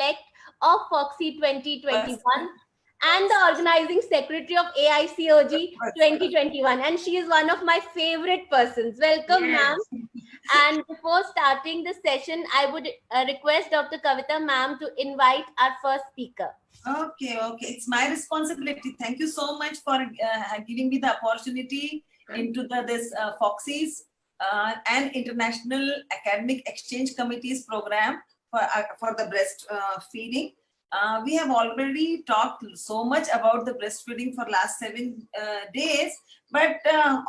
President-elect of FOXY 2021 and the organizing secretary of AICOG 2021. And she is one of my favorite persons. Welcome, ma'am. And before starting the session, I would request Dr. Kavita ma'am to invite our first speaker. Okay. It's my responsibility. Thank you so much for giving me the opportunity into this FOXY's and International Academic Exchange Committee's program for the breastfeeding. We have already talked so much about the breastfeeding for last 7 days, but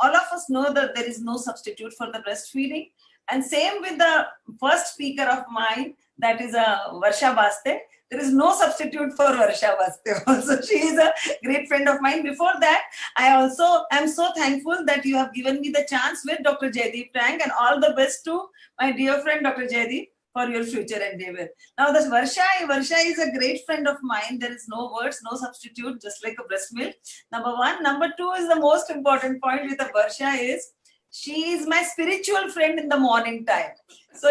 all of us know that there is no substitute for the breastfeeding. And same with the first speaker of mine, that is Varsha Baste. There is no substitute for Varsha Baste also. She is a great friend of mine. Before that, I also am so thankful that you have given me the chance with Dr. Jaideep Tank, and all the best to my dear friend Dr. Jaideep for your future endeavor. Now this Varsha is a great friend of mine. There is no words, no substitute, just like a breast milk. Number one. Number two is the most important point with the Varsha is, she is my spiritual friend in the morning time. So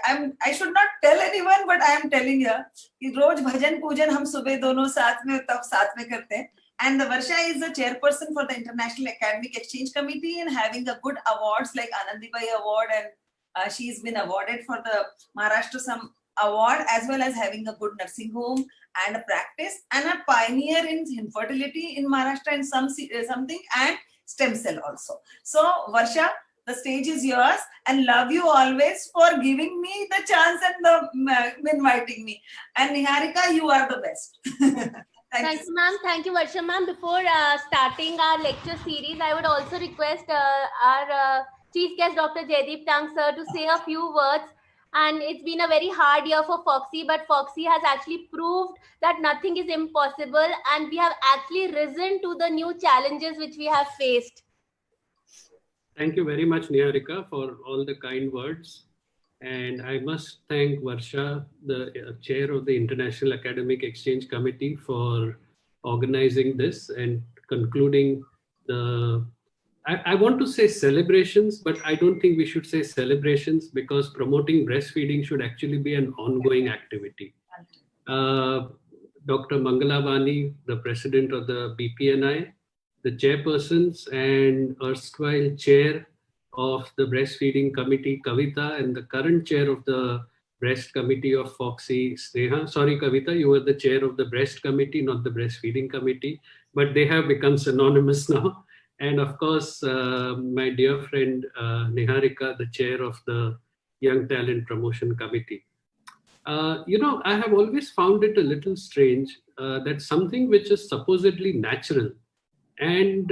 I should not tell anyone, but I am telling her कि रोज भजन पूजन हम सुबह दोनों साथ में करते हैं. And the Varsha is the chairperson for the International Academic Exchange Committee and having a good awards like Anandibai Award, and she's been awarded for the Maharashtra Sam Award, as well as having a good nursing home and a practice, and a pioneer in infertility in Maharashtra and something and stem cell also. So Varsha, the stage is yours, and love you always for giving me the chance and inviting me. And Niharika, you are the best. Thank you, ma'am. Thank you, Varsha ma'am. Before starting our lecture series, I would also request our chief guest, Dr. Jaideep Tank sir, to say a few words. And it's been a very hard year for FOXY, but FOXY has actually proved that nothing is impossible, and we have actually risen to the new challenges which we have faced. Thank you very much, Niharika, for all the kind words. And I must thank Varsha, the chair of the International Academic Exchange Committee, for organizing this and concluding the, I want to say celebrations, but I don't think we should say celebrations, because promoting breastfeeding should actually be an ongoing activity. Dr. Mangala Vani, the president of the BPNI, the chairpersons and erstwhile chair of the breastfeeding committee, Kavita, and the current chair of the breast committee of FOXY, Sneha. Sorry, Kavita, you were the chair of the breast committee, not the breastfeeding committee, but they have become synonymous now. And of course, my dear friend Niharika, the chair of the Young Talent Promotion Committee. I have always found it a little strange that something which is supposedly natural and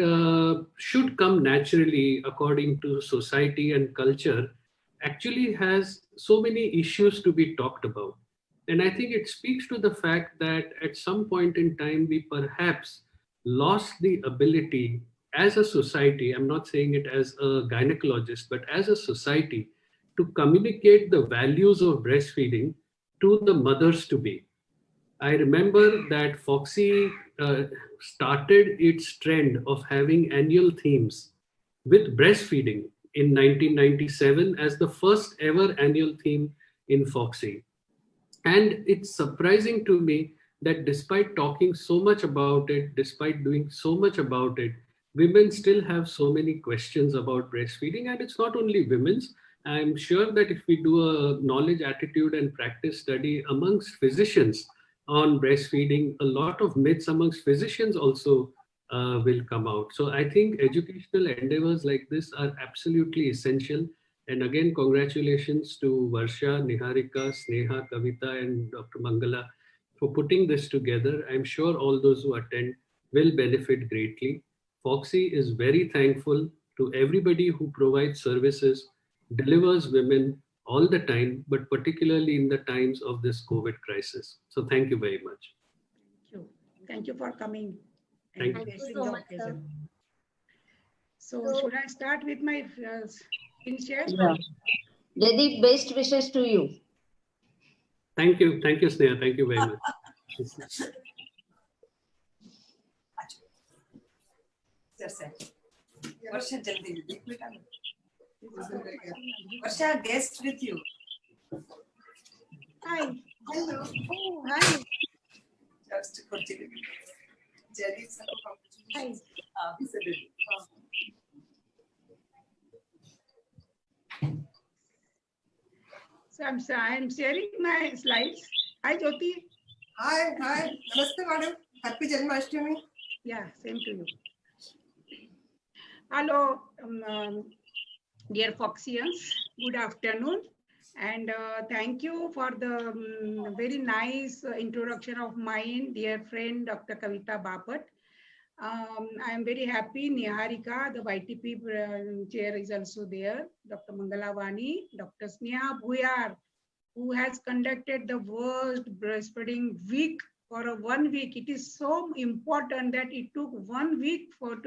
should come naturally according to society and culture actually has so many issues to be talked about. And I think it speaks to the fact that at some point in time, we perhaps lost the ability as a society, I'm not saying it as a gynecologist, but as a society, to communicate the values of breastfeeding to the mothers to be. I remember that FOXY started its trend of having annual themes with breastfeeding in 1997 as the first ever annual theme in FOXY. And it's surprising to me that despite talking so much about it, despite doing so much about it, women still have so many questions about breastfeeding. And it's not only women's. I'm sure that if we do a knowledge, attitude, and practice study amongst physicians on breastfeeding, a lot of myths amongst physicians also will come out. So I think educational endeavors like this are absolutely essential. And again, congratulations to Varsha, Niharika, Sneha, Kavita, and Dr. Mangala for putting this together. I'm sure all those who attend will benefit greatly. FOXY is very thankful to everybody who provides services, delivers women all the time, but particularly in the times of this COVID crisis. So thank you very much. Thank you. Thank you for coming. Thank and you so much, sir. So should I start with my screen share? Yeah. Jaideep, best wishes to you. Thank you. Thank you, Sneha. Thank you very much. Varsha, guest with you. Hi. Hello. Oh, hi. Just to continue. Jaideep sir, Hi. congratulations. So I'm sharing my slides. Hi, Jyoti. Hi, Namaste, madam. Happy Janmashtami. Yeah, same to you. Hello, dear Foxians. Good afternoon. And thank you for the very nice introduction of mine, dear friend, Dr. Kavita Bapat. I am very happy. Niharika, the YTP chair, is also there. Dr. Mangalavani, Dr. Sneha Bhuyar, who has conducted the worst breastfeeding week for a 1 week. It is so important that it took 1 week for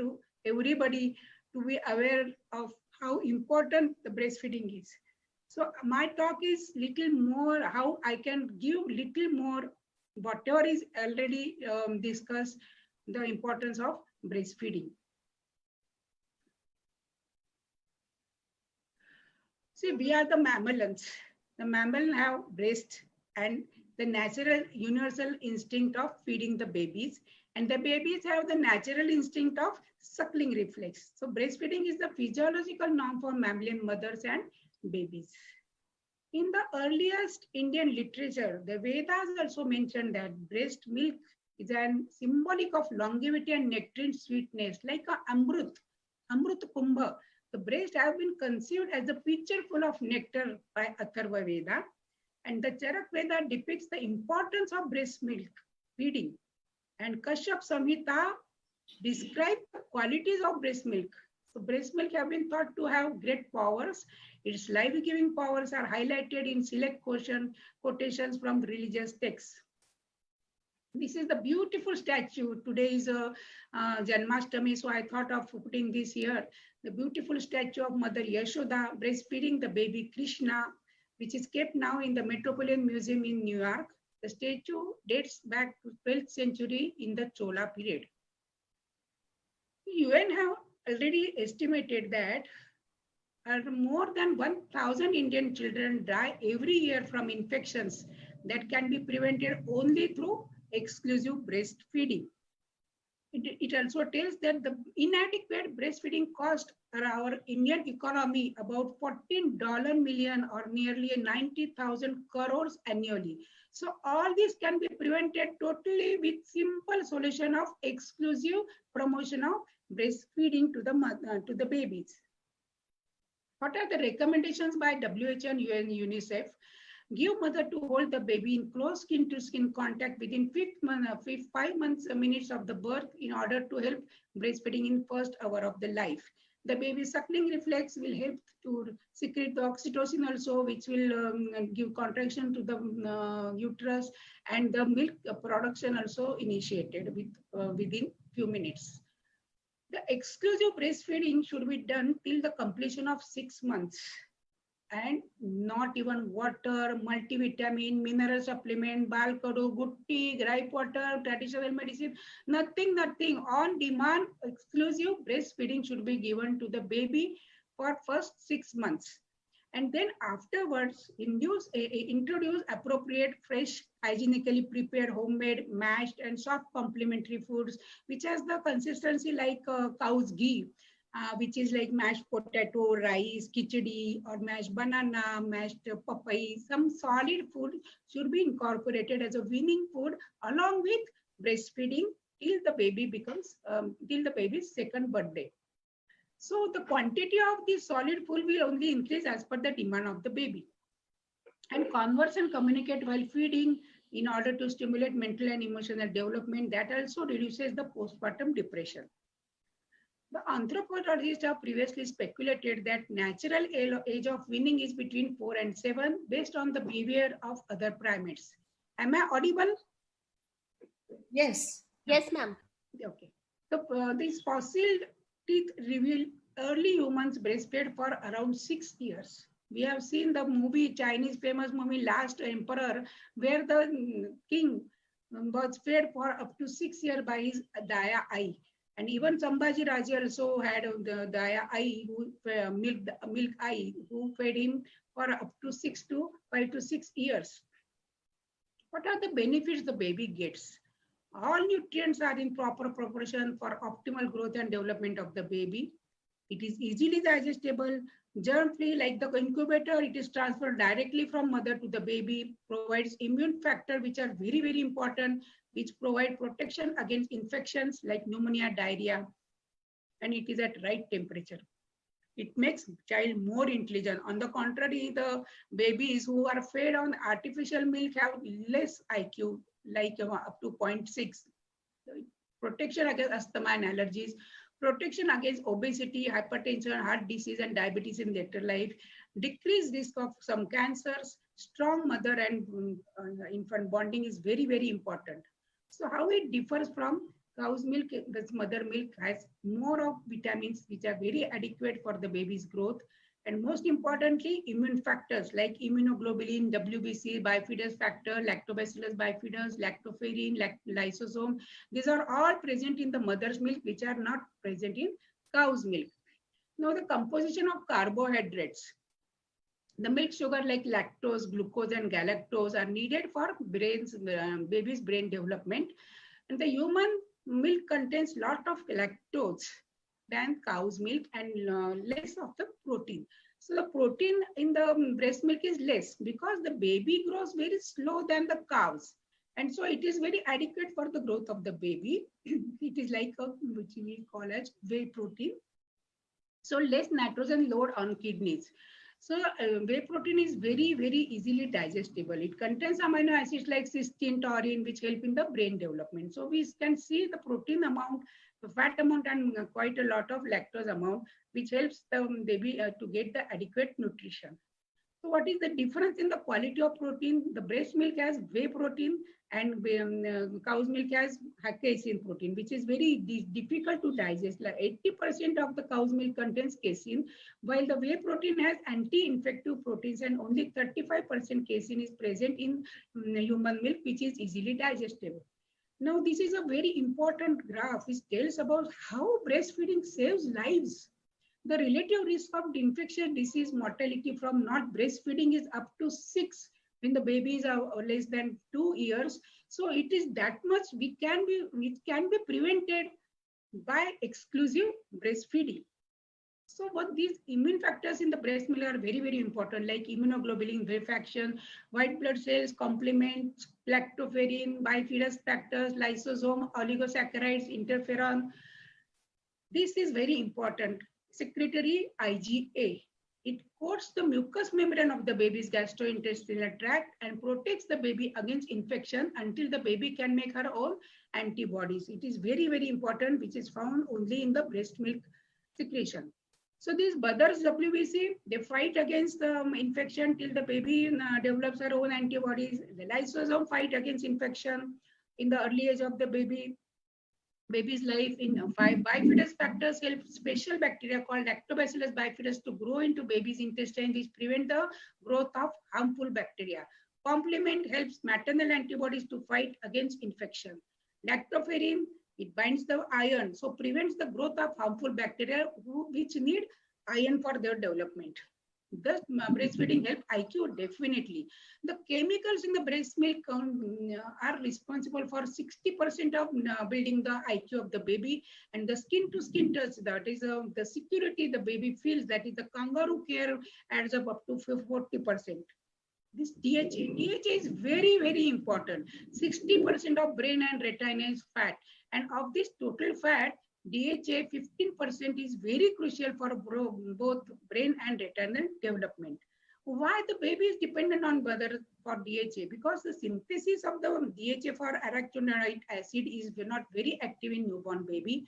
everybody to be aware of how important the breastfeeding is. So my talk is little more how I can give little more whatever is already discussed, the importance of breastfeeding. See, we are the mammals. The mammals have breast and the natural universal instinct of feeding the babies, and the babies have the natural instinct of suckling reflex. So breastfeeding is the physiological norm for mammalian mothers and babies. In the earliest Indian literature, the Vedas also mentioned that breast milk is an symbolic of longevity and nectarine sweetness, like a Amrut Kumbha. The breast have been conceived as a pitcher full of nectar by Atharva Veda, and the Charak Veda depicts the importance of breast milk feeding, and Kashyap Samhita describes the qualities of breast milk. So breast milk have been thought to have great powers. Its life-giving powers are highlighted in select quotations from religious texts. This is the beautiful statue. Today is Janmashtami, so I thought of putting this here. The beautiful statue of Mother Yashoda breastfeeding the baby Krishna, which is kept now in the Metropolitan Museum in New York. The statue dates back to 12th century in the Chola period. UN have already estimated that more than 1,000 Indian children die every year from infections that can be prevented only through exclusive breastfeeding. It also tells that the inadequate breastfeeding cost our Indian economy about $14 million or nearly 90,000 crores annually. So all this can be prevented totally with simple solution of exclusive promotion of breastfeeding to the babies. What are the recommendations by WHO and UNICEF? Give mother to hold the baby in close skin-to-skin contact within 5 minutes of the birth in order to help breastfeeding in first hour of the life. The baby suckling reflex will help to secrete the oxytocin also, which will give contraction to the uterus, and the milk production also initiated within few minutes. The exclusive breastfeeding should be done till the completion of 6 months, and not even water, multivitamin, mineral supplement, balkado, good tea, gripe water, traditional medicine, nothing. On demand, exclusive breastfeeding should be given to the baby for first 6 months. And then afterwards, introduce appropriate, fresh, hygienically prepared, homemade, mashed, and soft complementary foods, which has the consistency like cow's ghee, which is like mashed potato, rice, khichdi, or mashed banana, mashed papaya. Some solid food should be incorporated as a weaning food along with breastfeeding till the baby becomes, till the baby's second birthday. So the quantity of the solid food will only increase as per the demand of the baby. And converse and communicate while feeding in order to stimulate mental and emotional development. That also reduces the postpartum depression. The anthropologists have previously speculated that natural age of weaning is between 4 and 7 based on the behavior of other primates. Am I audible? Yes. Yes, ma'am. Okay. So these fossil teeth reveal early humans breastfed for around 6 years. We have seen the movie, Chinese famous movie, Last Emperor, where the king was fed for up to 6 years by his Daya Ai. And even Sambhaji Raja also had the Daya Ai, who milk Ai, who fed him for up to 5 to 6 years. What are the benefits the baby gets? All nutrients are in proper proportion for optimal growth and development of the baby. It is easily digestible, germ-free like the incubator. It is transferred directly from mother to the baby, provides immune factor, which are very, very important, which provide protection against infections like pneumonia, diarrhea, and it is at right temperature. It makes child more intelligent. On the contrary, the babies who are fed on artificial milk have less IQ, like up to 0.6. Protection against asthma and allergies, protection against obesity, hypertension, heart disease, and diabetes in later life, decreased risk of some cancers, strong mother and infant bonding is very, very important. So how it differs from cow's milk? This mother milk has more of vitamins which are very adequate for the baby's growth. And most importantly, immune factors like immunoglobulin, WBC, bifidus factor, lactobacillus bifidus, lactoferrin, lysosome. These are all present in the mother's milk, which are not present in cow's milk. Now, the composition of carbohydrates. The milk sugar like lactose, glucose, and galactose are needed for baby's brain development. And the human milk contains lot of lactose than cow's milk and less of the protein. So the protein in the breast milk is less because the baby grows very slow than the cows. And so it is very adequate for the growth of the baby. It is like which we call as whey protein. So less nitrogen load on kidneys. So whey protein is very, very easily digestible. It contains amino acids like cysteine, taurine, which help in the brain development. So we can see the protein amount, the fat amount, and quite a lot of lactose amount, which helps the baby to get the adequate nutrition. So what is the difference in the quality of protein? The breast milk has whey protein and cow's milk has casein protein, which is very difficult to digest. Like 80% of the cow's milk contains casein, while the whey protein has anti-infective proteins and only 35% casein is present in human milk, which is easily digestible. Now, this is a very important graph which tells about how breastfeeding saves lives. The relative risk of infectious disease mortality from not breastfeeding is up to 6 when the babies are less than 2 years. So it is that much it can be prevented by exclusive breastfeeding. So what these immune factors in the breast milk are very, very important, like immunoglobulin, whey fraction, white blood cells, complement, lactoferrin, bifidus factors, lysosome, oligosaccharides, interferon. This is very important. Secretory IgA. It coats the mucous membrane of the baby's gastrointestinal tract and protects the baby against infection until the baby can make her own antibodies. It is very, very important, which is found only in the breast milk secretion. So these mothers WBC, they fight against the infection till the baby develops her own antibodies. The lysosome fight against infection in the early age of the baby's life. In bifidus factors help special bacteria called lactobacillus bifidus to grow into baby's intestine, which prevent the growth of harmful bacteria. Complement helps maternal antibodies to fight against infection. Lactoferrin, it binds the iron, so prevents the growth of harmful bacteria which need iron for their development. Thus, breastfeeding help IQ definitely. The chemicals in the breast milk are responsible for 60% of building the IQ of the baby, and the skin to skin touch, that is the security the baby feels, that is the kangaroo care, adds up to 40%. This DHA is very, very important. 60% of brain and retina is fat, and of this total fat, DHA 15% is very crucial for both brain and retinal development. Why the baby is dependent on mother for DHA? Because the synthesis of the DHA for arachidonic acid is not very active in newborn baby.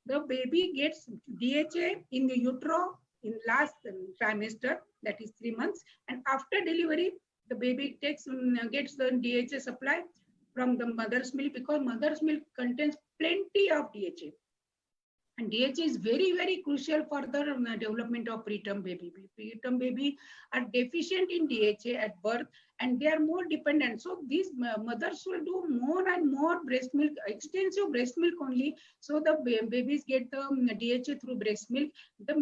The baby gets DHA in the utero in last trimester, that is 3 months, and after delivery, the baby gets the DHA supply from the mother's milk, because mother's milk contains plenty of DHA. And DHA is very, very crucial for the development of preterm baby. Preterm baby are deficient in DHA at birth and they are more dependent. So these mothers will do more and more breast milk, extensive breast milk only. So the babies get the DHA through breast milk.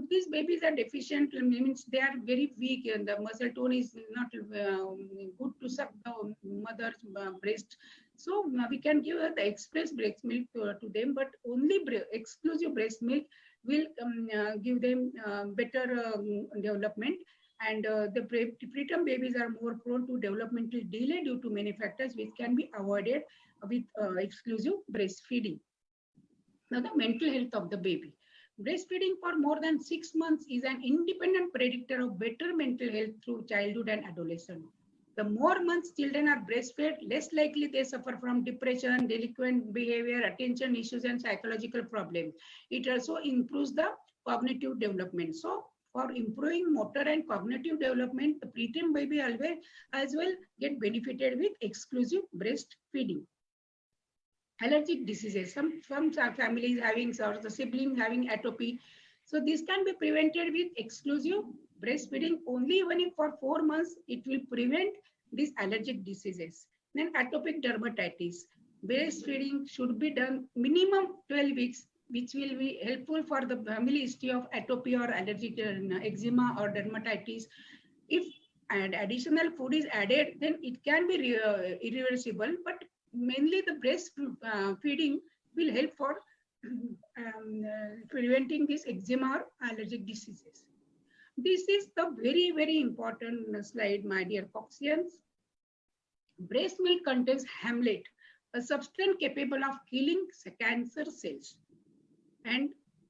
These babies are deficient, means they are very weak and the muscle tone is not good to suck the mother's breast. So we can give the express breast milk to them, but only exclusive breast milk will give them better development. And the preterm babies are more prone to developmental delay due to many factors which can be avoided with exclusive breastfeeding. Now, the mental health of the baby. Breastfeeding for more than 6 months is an independent predictor of better mental health through childhood and adolescence. The more months children are breastfed, less likely they suffer from depression, delinquent behavior, attention issues, and psychological problems. It also improves the cognitive development. So, for improving motor and cognitive development, the preterm baby as well get benefited with exclusive breastfeeding. Allergic diseases. Some families having, or the siblings having atopy. So this can be prevented with exclusive breastfeeding only. Even if for 4 months, it will prevent these allergic diseases. Then atopic dermatitis. Breastfeeding should be done minimum 12 weeks, which will be helpful for the family history of atopy or allergic eczema or dermatitis. If an additional food is added, then it can be irreversible, but mainly the breastfeeding will help for preventing this eczema or allergic diseases. This is the very, very important slide, my dear Foxians. Breast milk contains hamlet, a substance capable of killing cancer cells. And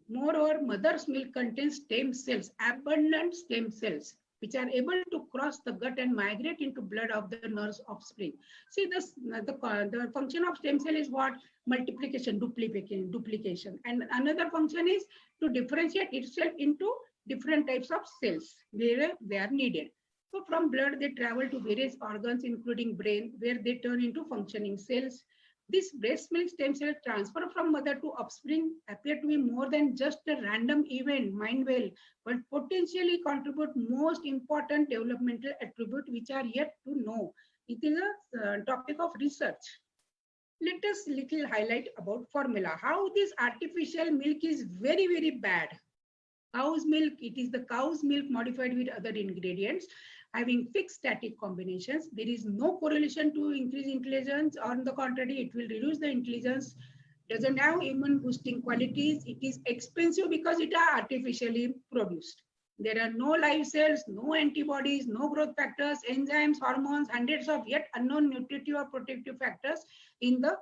moreover, mother's milk contains stem cells, abundant stem cells, which are able to cross the gut and migrate into blood of the nurse offspring. See, the function of stem cell is what? Multiplication, duplication. And another function is to differentiate itself into different types of cells where they are needed. So from blood, they travel to various organs, including brain, where they turn into functioning cells. This breast milk stem cell transfer from mother to offspring appear to be more than just a random event, mind well, but potentially contribute most important developmental attributes which are yet to know. It is a topic of research. Let us little highlight about formula. How this artificial milk is very, very bad. Cow's milk, it is the cow's milk modified with other ingredients, having fixed static combinations. There is no correlation to increase intelligence. On the contrary, it will reduce the intelligence. Doesn't have immune boosting qualities. It is expensive because it is artificially produced. There are no live cells, no antibodies, no growth factors, enzymes, hormones, hundreds of yet unknown nutritive or protective factors in the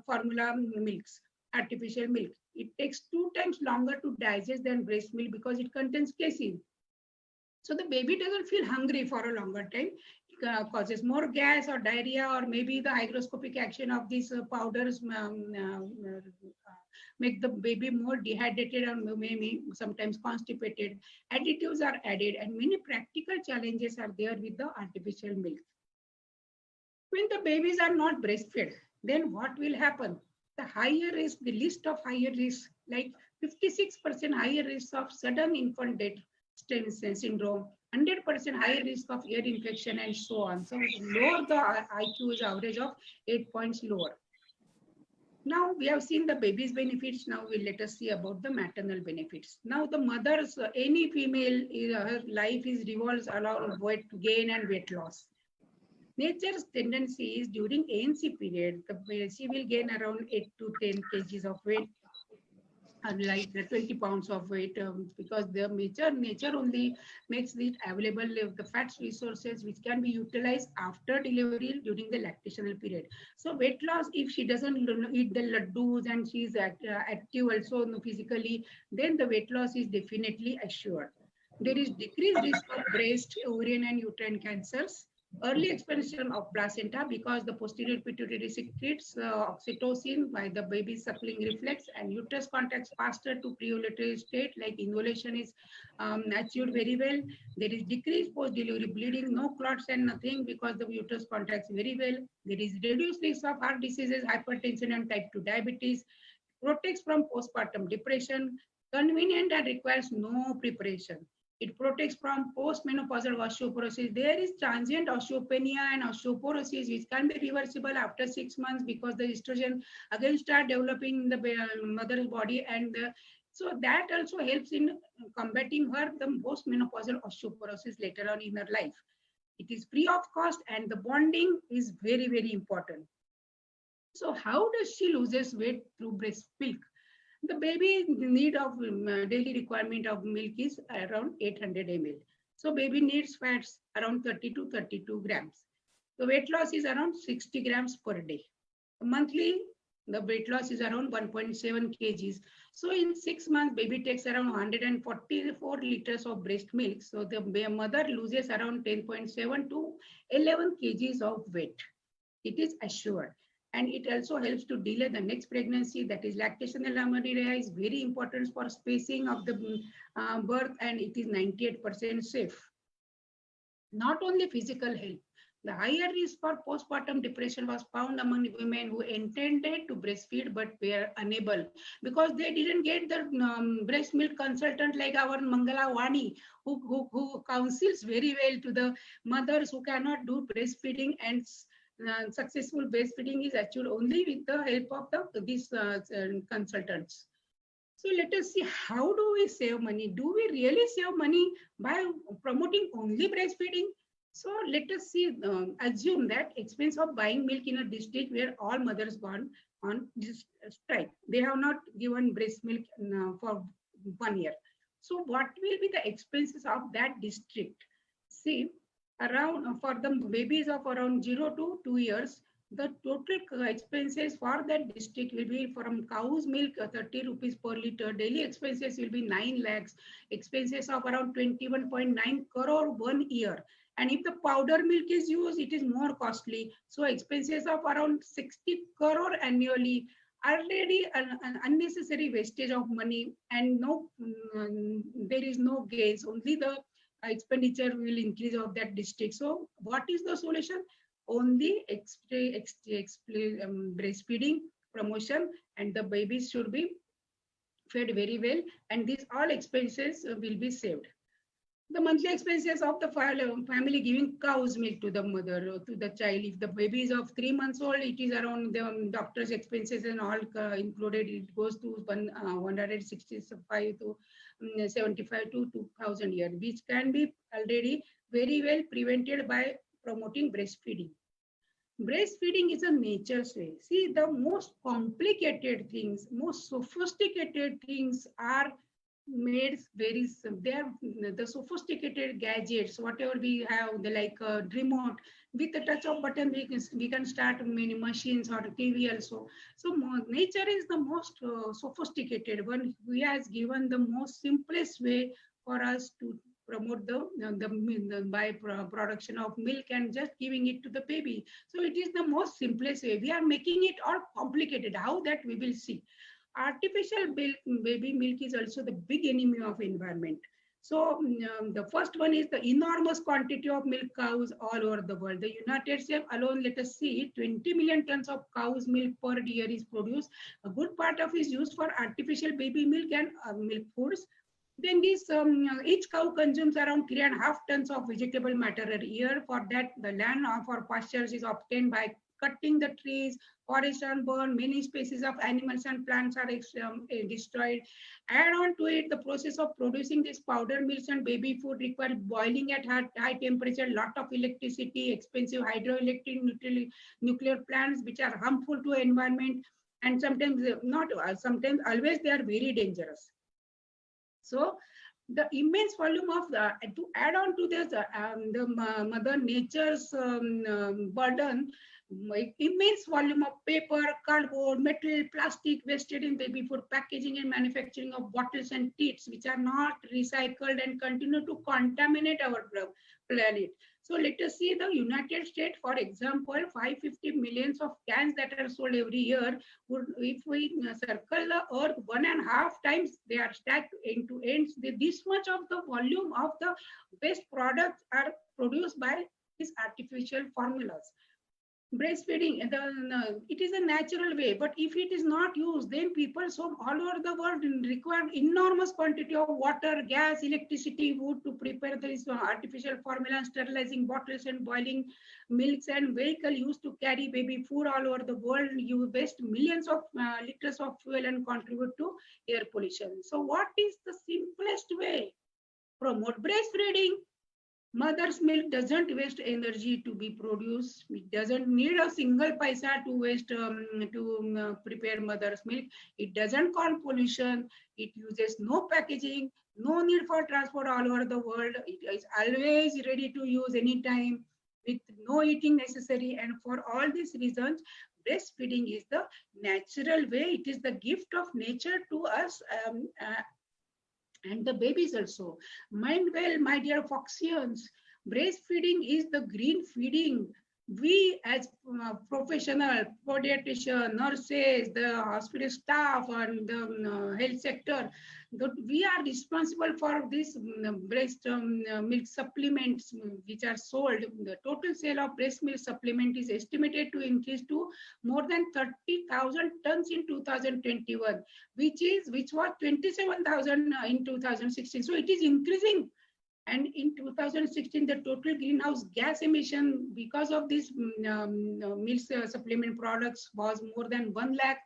formula milks, artificial milk. It takes 2 times longer to digest than breast milk because it contains casein. So the baby doesn't feel hungry for a longer time. It causes more gas or diarrhea, or maybe the hygroscopic action of these powders make the baby more dehydrated or maybe sometimes constipated. Additives are added and many practical challenges are there with the artificial milk. When the babies are not breastfed, then what will happen? The higher risk, the list of higher risk, like 56% higher risk of sudden infant death syndrome, 100% higher risk of ear infection, and so on. So lower the IQ is average of 8 points lower. Now we have seen the baby's benefits. Now let us see about the maternal benefits. Now the mother's, any female, her life revolves around weight gain and weight loss. Nature's tendency is during ANC period, she will gain around 8 to 10 kgs of weight, like 20 pounds of weight, because the nature only makes it available the fats resources which can be utilized after delivery during the lactational period. So weight loss, if she doesn't eat the laddus and she is active also physically, then the weight loss is definitely assured. There is decreased risk of breast, ovarian and uterine cancers. Early expansion of placenta because the posterior pituitary secretes oxytocin by the baby suckling reflex, and uterus contacts faster to pre-ovulatory state, like involution is achieved very well. There is decreased post-delivery bleeding, no clots and nothing because the uterus contacts very well. There is reduced risk of heart diseases, hypertension and type 2 diabetes. protects from postpartum depression, convenient and requires no preparation. It protects from postmenopausal osteoporosis. There is transient osteopenia and osteoporosis, which can be reversible after 6 months because the estrogen again start developing in the mother's body, and so that also helps in combating her the postmenopausal osteoporosis later on in her life. It is free of cost, and the bonding is very, very important. So how does she loses weight through breast milk? The baby need of daily requirement of milk is around 800 ml. So baby needs fats around 30 to 32 grams. The weight loss is around 60 grams per day. Monthly, the weight loss is around 1.7 kgs. So in 6 months, baby takes around 144 liters of breast milk. So the mother loses around 10.7 to 11 kgs of weight. It is assured. And it also helps to delay the next pregnancy, that is lactational amenorrhea is very important for spacing of the birth, and it is 98% safe. Not only physical health, the higher risk for postpartum depression was found among women who intended to breastfeed but were unable because they didn't get the breast milk consultant like our Mangala Wani, who counsels very well to the mothers who cannot do breastfeeding, and successful breastfeeding is achieved only with the help of these consultants. So let us see, how do we save money? Do we really save money by promoting only breastfeeding? So let us see, assume that expense of buying milk in a district where all mothers gone on this strike. They have not given breast milk for 1 year. So what will be the expenses of that district? See, around for the babies of around 0 to 2 years, the total expenses for that district will be from cow's milk 30 rupees per liter. Daily expenses will be 9 lakhs, expenses of around 21.9 crore 1 year. And if the powder milk is used, it is more costly. So expenses of around 60 crore annually, already an unnecessary wastage of money, and no, there is no gains, only the expenditure will increase of that district. So what is the solution? Only breastfeeding promotion, and the babies should be fed very well, and these all expenses will be saved. The monthly expenses of the family giving cow's milk to the mother, to the child. If the baby is of 3 months old, it is around the doctor's expenses and all included. It goes to 165 to 75 to 2,000 a year, which can be already very well prevented by promoting breastfeeding. Breastfeeding is a nature's way. See, the most complicated things, most sophisticated things are made very simple. They are the sophisticated gadgets, whatever we have, the like remote, with the touch of button we can start many machines or TV also. So nature is the most sophisticated one. We has given the most simplest way for us to promote the by production of milk and just giving it to the baby. So it is the most simplest way. We are making it all complicated. How that we will see. Artificial baby milk is also the big enemy of environment. So the first one is the enormous quantity of milk cows all over the world. The United States alone, let us see, 20 million tons of cow's milk per year is produced. A good part of it is used for artificial baby milk and milk foods. Then this each cow consumes around 3.5 tons of vegetable matter a year. For that, the land for pastures is obtained by cutting the trees, forests are burned, many species of animals and plants are destroyed. Add on to it, the process of producing this powder milks and baby food requires boiling at high temperature, lot of electricity, expensive hydroelectric nuclear plants which are harmful to environment, and sometimes not, sometimes always they are very dangerous. So the immense volume of to add on to this, the mother nature's burden, immense volume of paper, cardboard, metal, plastic wasted in baby food packaging and manufacturing of bottles and teats, which are not recycled and continue to contaminate our planet. So let us see the United States, for example, 550 millions of cans that are sold every year. If we circle the earth 1.5 times, they are stacked end to end. This much of the volume of the waste products are produced by these artificial formulas. breastfeeding, it is a natural way, but if it is not used, then people all over the world require enormous quantity of water, gas, electricity, wood to prepare this artificial formula, sterilizing bottles and boiling milks, and vehicle used to carry baby food all over the world. You waste millions of liters of fuel and contribute to air pollution. So what is the simplest way? Promote breastfeeding. Mother's milk doesn't waste energy to be produced. It doesn't need a single paisa to waste to prepare mother's milk. It doesn't cause pollution. It uses no packaging, no need for transport all over the world. It is always ready to use anytime with no eating necessary. And for all these reasons, breastfeeding is the natural way. It is the gift of nature to us. And the babies also. Mind well, my dear Foxians, breastfeeding is the green feeding. We as professional, pediatrician, nurses, the hospital staff and the health sector, we are responsible for this breast milk supplements which are sold. The total sale of breast milk supplement is estimated to increase to more than 30,000 tons in 2021, which was 27,000 in 2016. So it is increasing. And in 2016, the total greenhouse gas emission because of these milk supplement products was more than 1 lakh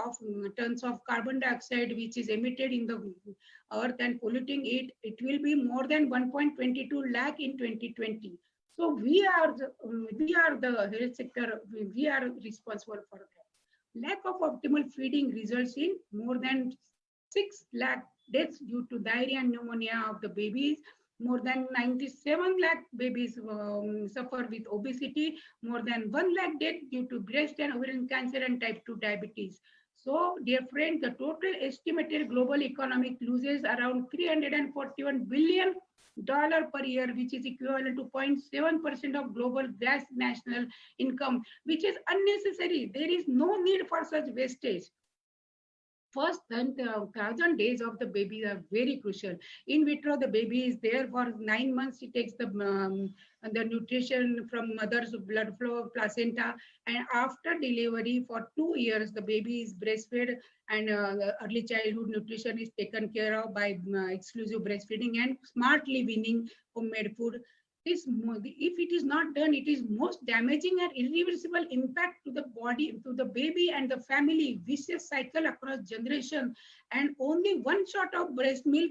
of tons of carbon dioxide, which is emitted in the earth and polluting it. It will be more than 1.22 lakh in 2020. So we are the health sector. We are responsible for that. Lack of optimal feeding results in more than 6 lakh deaths due to diarrhea and pneumonia of the babies. More than 97 lakh babies suffer with obesity. More than 1 lakh deaths due to breast and ovarian cancer and type 2 diabetes. So, dear friends, the total estimated global economic loses around $341 billion per year, which is equivalent to 0.7% of global gross national income, which is unnecessary. There is no need for such wastage. First 1,000 days of the baby are very crucial. In vitro, the baby is there for 9 months. It takes the nutrition from mother's blood flow, placenta, and after delivery for 2 years, the baby is breastfed, and early childhood nutrition is taken care of by exclusive breastfeeding and smartly weaning homemade food. If it is not done, it is most damaging and irreversible impact to the body, to the baby and the family, vicious cycle across generation, and only one shot of breast milk,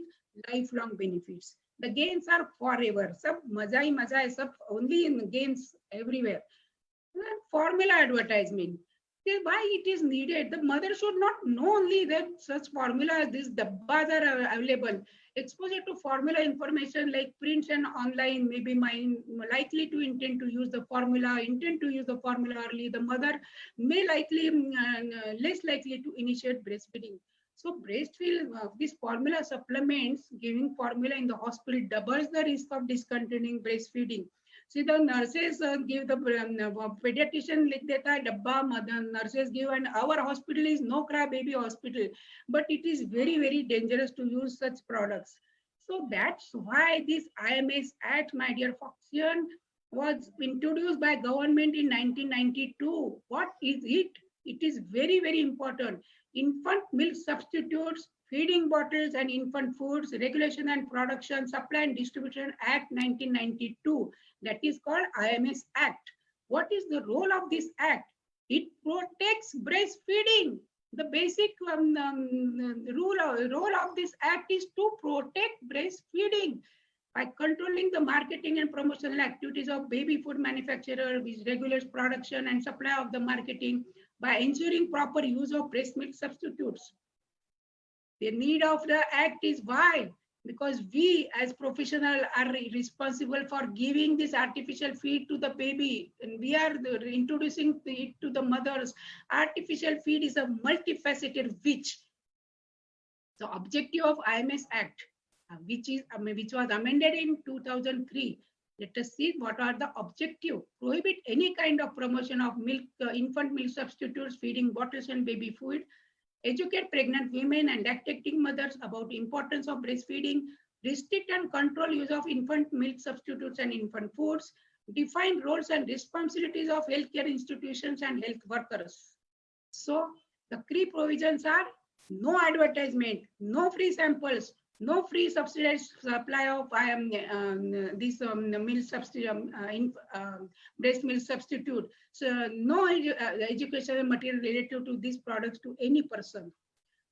lifelong benefits. The gains are forever. Sab maza hai, sab only in gains everywhere. Formula advertisement. Why it is needed? The mother should not know only that such formula, these dabbas are available. Exposure to formula information like prints and online may be likely to intend to use the formula early. The mother may less likely to initiate breastfeeding. So breastfeed, these formula supplements, giving formula in the hospital doubles the risk of discontinuing breastfeeding. See, the nurses give the pediatrician like that dabba, nurses give, and our hospital is no cry baby hospital, but it is very, very dangerous to use such products. So that's why this IMS Act, my dear Foxian, was introduced by government in 1992. What is it? It is very, very important. Infant milk substitutes, feeding bottles and infant foods, Regulation and Production, Supply and Distribution Act 1992. That is called IMS Act. What is the role of this act? It protects breastfeeding. The basic role of this act is to protect breastfeeding by controlling the marketing and promotional activities of baby food manufacturer, which regulates production and supply of the marketing, by ensuring proper use of breast milk substitutes. The need of the act is why? Because we as professionals are responsible for giving this artificial feed to the baby, and we are introducing it to the mothers. Artificial feed is a multifaceted witch. The objective of IMS Act, which was amended in 2003. Let us see what are the objectives. Prohibit any kind of promotion of milk, infant milk substitutes, feeding bottles and baby food. Educate pregnant women and lactating mothers about the importance of breastfeeding. Restrict and control use of infant milk substitutes and infant foods. define roles and responsibilities of healthcare institutions and health workers. So the key provisions are no advertisement, no free samples, no free subsidized supply of milk substitute, breast milk substitute. So no educational material related to these products to any person.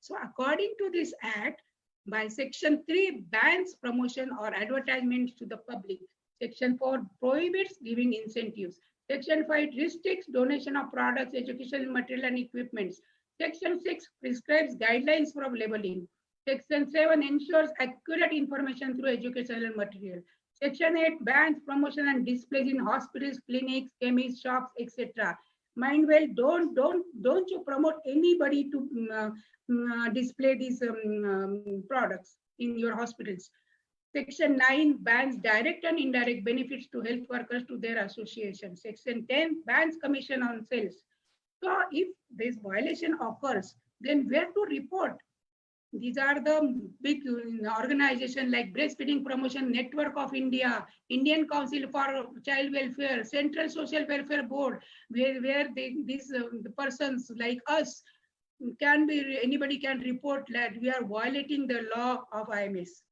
So according to this act, by section 3 bans promotion or advertisement to the public. Section 4 prohibits giving incentives. Section 5 restricts donation of products, educational material and equipments. Section 6 prescribes guidelines for labeling. Section 7 ensures accurate information through educational material. Section 8 bans promotion and displays in hospitals, clinics, chemists, shops, etc. Mind well, don't you promote anybody to display these products in your hospitals. Section 9 bans direct and indirect benefits to health workers to their association. Section 10 bans commission on sales. So if this violation occurs, then where to report? These are the big organizations like Breastfeeding Promotion Network of India, Indian Council for Child Welfare, Central Social Welfare Board, where the persons like us anybody can report that we are violating the law of IMS.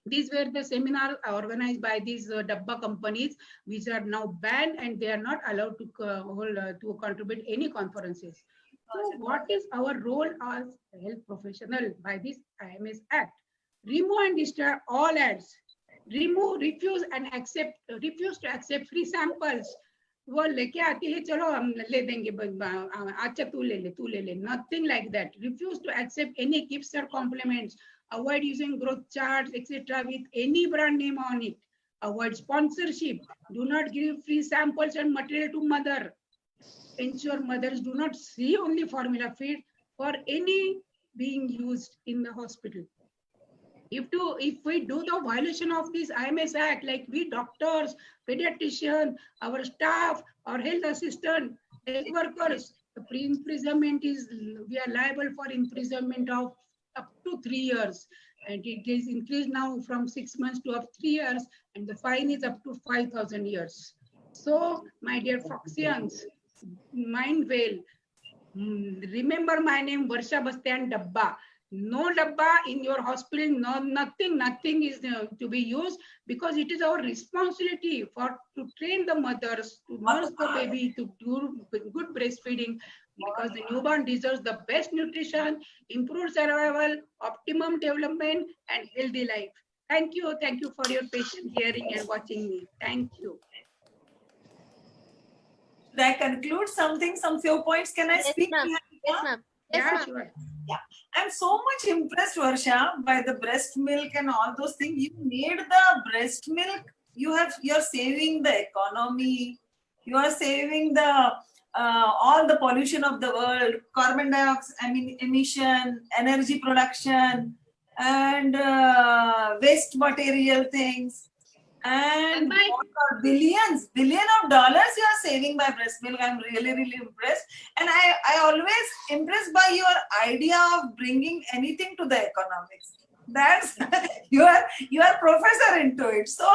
These were the seminars organized by these Dabba companies, which are now banned and they are not allowed to contribute any conferences. So what is our role as a health professional by this IMS Act? Remove and destroy all ads. Refuse to accept free samples. वो लेके आती है चलो हम ले देंगे अच्छा तू ले ले nothing like that. Refuse to accept any gifts or compliments. Avoid using growth charts etc with any brand name on it. Avoid sponsorship. Do not give free samples and material to mother. Ensure mothers do not see only formula feed for any being used in the hospital. If we do the violation of this IMS Act, like we doctors, pediatrician, our staff, our health assistant, health workers, the imprisonment is, we are liable for imprisonment of up to 3 years. And it is increased now from 6 months to up 3 years, and the fine is up to 5,000 years. So, my dear Foxians, mind well, remember my name, Varsha Bastian Dabba. No dabba in your hospital, nothing is to be used, because it is our responsibility to train the mothers, to nurse the baby, to do good breastfeeding, because the newborn deserves the best nutrition, improved survival, optimum development, and healthy life. Thank you for your patient hearing and watching me. Thank you. Should I conclude something, some few points? Can I speak? Yes, ma'am. Yeah, sure. Yeah, I'm so much impressed, Varsha, by the breast milk and all those things. You made the breast milk. You're saving the economy. You are saving the all the pollution of the world, carbon dioxide emission, energy production, and waste material things. And billion of dollars you are saving by breast milk. I'm really impressed, and I always impressed by your idea of bringing anything to the economics. That's you are professor into it. So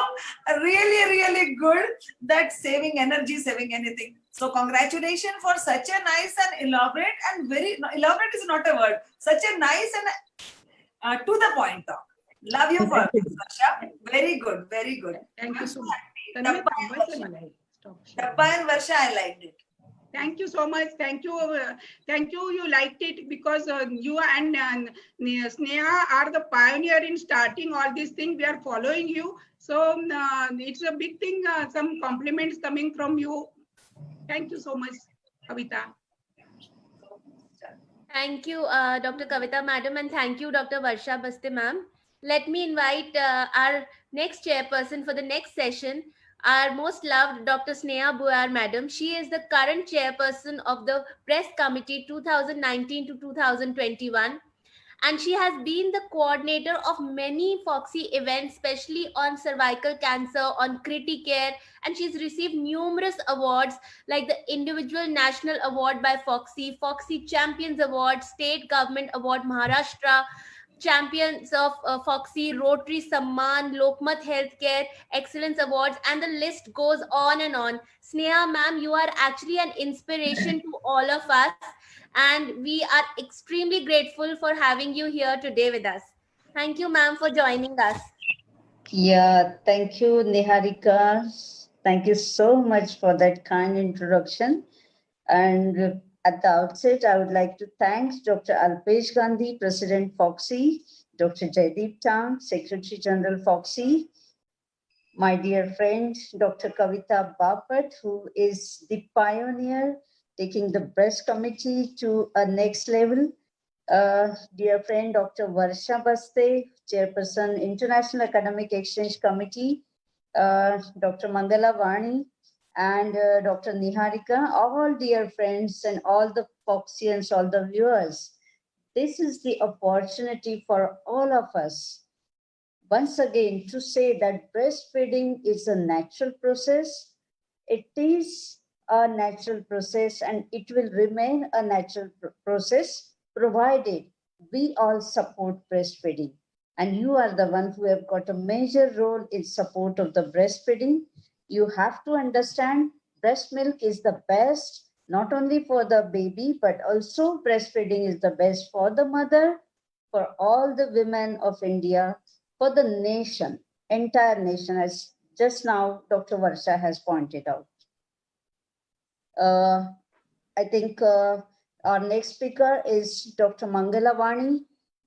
really good that saving energy, saving anything. So congratulations for such a nice and elaborate and elaborate is not a word. Such a nice and to the point talk. Love you for this, Varsha. Very good. Thank you so much. Dabba and Varsha, I liked it. Thank you so much. Thank you. You liked it because you and Sneha are the pioneer in starting all these things. We are following you. So it's a big thing. Some compliments coming from you. Thank you so much, Kavita. Thank you, Dr. Kavita madam, and thank you, Dr. Varsha Basti ma'am. Let me invite our next chairperson for the next session, our most loved Dr. Sneha Buyar madam. She is the current chairperson of the Breast Committee 2019 to 2021. And she has been the coordinator of many Foxy events, especially on cervical cancer, on Criticare, and she's received numerous awards like the Individual National Award by Foxy, Foxy Champions Award, State Government Award Maharashtra, champions of Foxy, Rotary Samman, Lokmat Healthcare, Excellence Awards, and the list goes on and on. Sneha ma'am, you are actually an inspiration to all of us, and we are extremely grateful for having you here today with us. Thank you, ma'am, for joining us. Yeah, thank you, Niharika. Thank you so much for that kind introduction. And at the outset, I would like to thank Dr. Alpesh Gandhi, President Foxy, Dr. Jaideep Tang, Secretary General Foxy, my dear friend, Dr. Kavita Bapat, who is the pioneer taking the breast committee to a next level. Dear friend, Dr. Varsha Baste, Chairperson, International Academic Exchange Committee, Dr. Mangala Vani, and Dr. Niharika, all dear friends and all the Foxians, all the viewers. This is the opportunity for all of us once again to say that breastfeeding is a natural process. It is a natural process and it will remain a natural process provided we all support breastfeeding. And you are the one who have got a major role in support of the breastfeeding. You have to understand breast milk is the best, not only for the baby, but also breastfeeding is the best for the mother, for all the women of India, for the nation, entire nation, as just now Dr. Varsha has pointed out. I think our next speaker is Dr. Mangala Vani,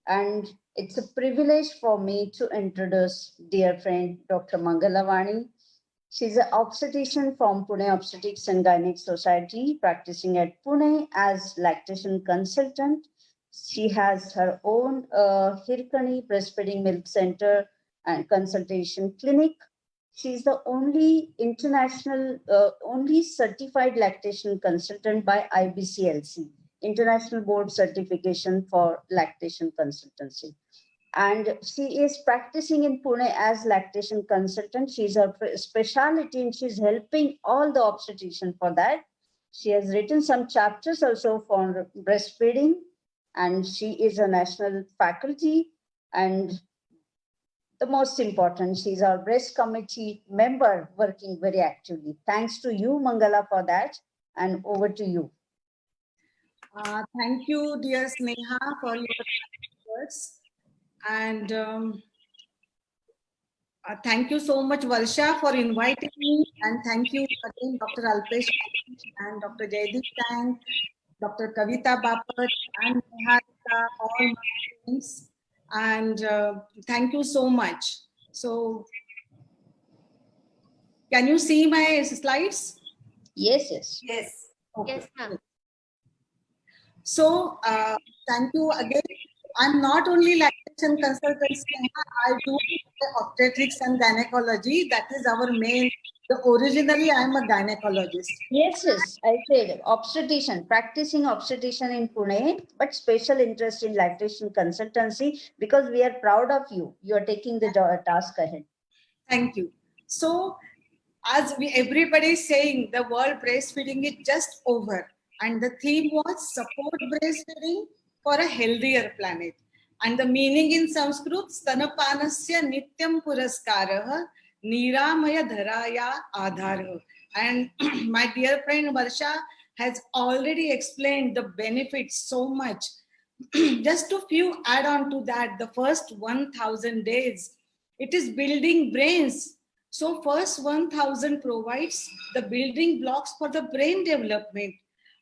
and it's a privilege for me to introduce dear friend Dr. Mangala Vani. She's an obstetrician from Pune Obstetrics and Gynec Society, practicing at Pune as lactation consultant. She has her own Hirkani Breastfeeding Milk Center and consultation clinic. She's the only international, only certified lactation consultant by IBCLC, International Board Certification for Lactation Consultancy. And she is practicing in Pune as lactation consultant. She's her specialty and she's helping all the obstetricians for that. She has written some chapters also for breastfeeding, and she is a national faculty. And the most important, she's our breast committee member working very actively. Thanks to you, Mangala, for that. And over to you. Thank you, dear Sneha, for your words. And thank you so much, Varsha, for inviting me. And thank you again, Dr. Alpesh and Dr. Jaideep Tang, Dr. Kavita Bapat, and Niharika, all my friends. And thank you so much. So, can you see my slides? Yes, yes. Yes. Okay. Yes, ma'am. So, thank you again. I'm not only lactation consultant, I do obstetrics and gynecology. That is our main. Originally, I'm a gynecologist. Yes, yes, I said obstetrician, practicing obstetrician in Pune, but special interest in lactation consultancy because we are proud of you. You are taking the task ahead. Thank you. So, as everybody is saying, the world breastfeeding is just over. And the theme was support breastfeeding for a healthier planet. And the meaning in Sanskrit, Stanapanasya Nityam Puraskaraha Niramaya Dharaya Adhara. And my dear friend Varsha has already explained the benefits so much. Just a few add on to that, the first 1000 days, it is building brains. So first 1000 provides the building blocks for the brain development.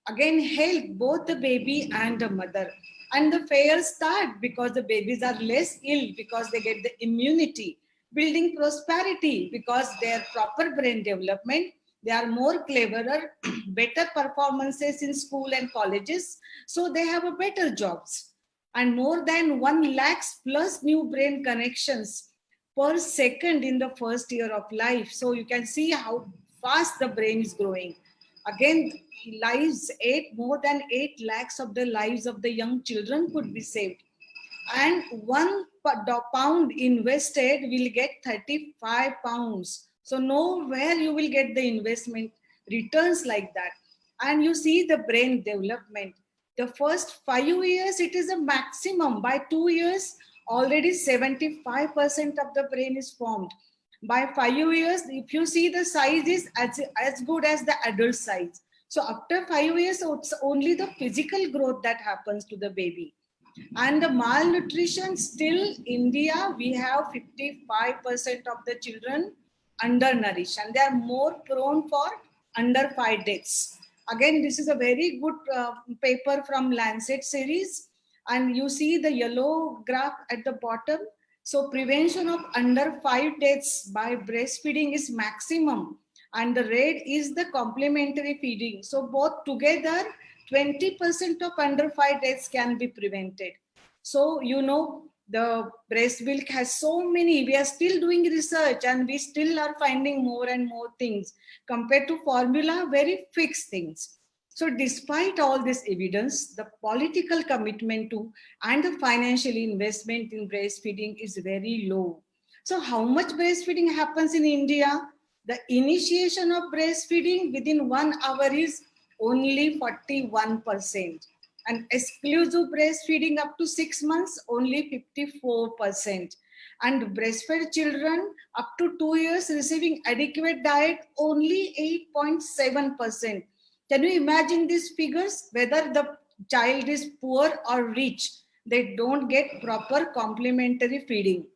Again, help both the baby and the mother. And the fair start because the babies are less ill because they get the immunity. Building prosperity because their proper brain development, they are more cleverer, better performances in school and colleges. So they have a better jobs. And more than 1 lakh plus new brain connections per second in the first year of life. So you can see how fast the brain is growing. Again, lives, more than 8 lakhs of the lives of the young children could be saved. And 1 pound invested will get 35 pounds. So nowhere you will get the investment returns like that. And you see the brain development. The first 5 years, it is a maximum. By 2 years, already 75% of the brain is formed. By 5 years, if you see, the size is as good as the adult size. So after 5 years, it's only the physical growth that happens to the baby. And the malnutrition, still India, we have 55% of the children undernourished, and they are more prone for under 5 deaths. Again, this is a very good paper from Lancet series, and you see the yellow graph at the bottom. So prevention of under 5 deaths by breastfeeding is maximum, and the red is the complementary feeding. So both together, 20% of under 5 deaths can be prevented. So, you know, the breast milk has so many, we are still doing research and we still are finding more and more things compared to formula, very fixed things. So despite all this evidence, the political commitment to and the financial investment in breastfeeding is very low. So how much breastfeeding happens in India? The initiation of breastfeeding within 1 hour is only 41%. And exclusive breastfeeding up to 6 months, only 54%. And breastfed children up to 2 years receiving adequate diet, only 8.7%. Can you imagine these figures? Whether the child is poor or rich, they don't get proper complementary feeding.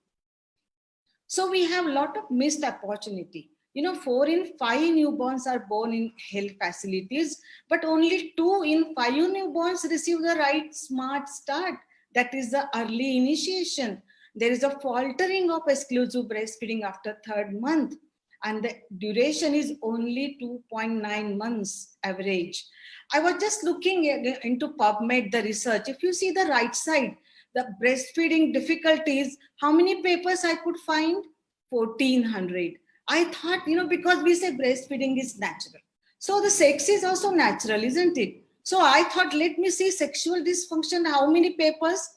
So we have a lot of missed opportunity. You know, 4 in 5 newborns are born in health facilities, but only 2 in 5 newborns receive the right smart start. That is the early initiation. There is a faltering of exclusive breastfeeding after 3rd month, and the duration is only 2.9 months average. I was just looking into PubMed, the research. If you see the right side, the breastfeeding difficulties, how many papers I could find? 1400. I thought, you know, because we say breastfeeding is natural. So the sex is also natural, isn't it? So I thought, let me see sexual dysfunction. How many papers?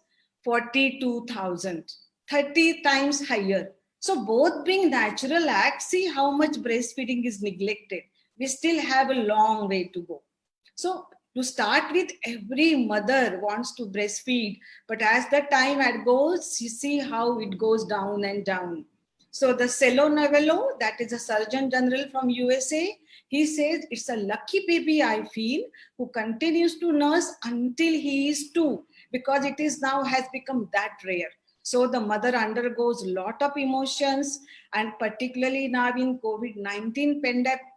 42,000, 30 times higher. So both being natural acts, see how much breastfeeding is neglected. We still have a long way to go. So to start with, every mother wants to breastfeed, but as the time goes, you see how it goes down and down. So the Cello Novello, that is a Surgeon General from USA, he says, it's a lucky baby I feel who continues to nurse until he is 2, because it is now has become that rare. So the mother undergoes a lot of emotions, and particularly now in COVID-19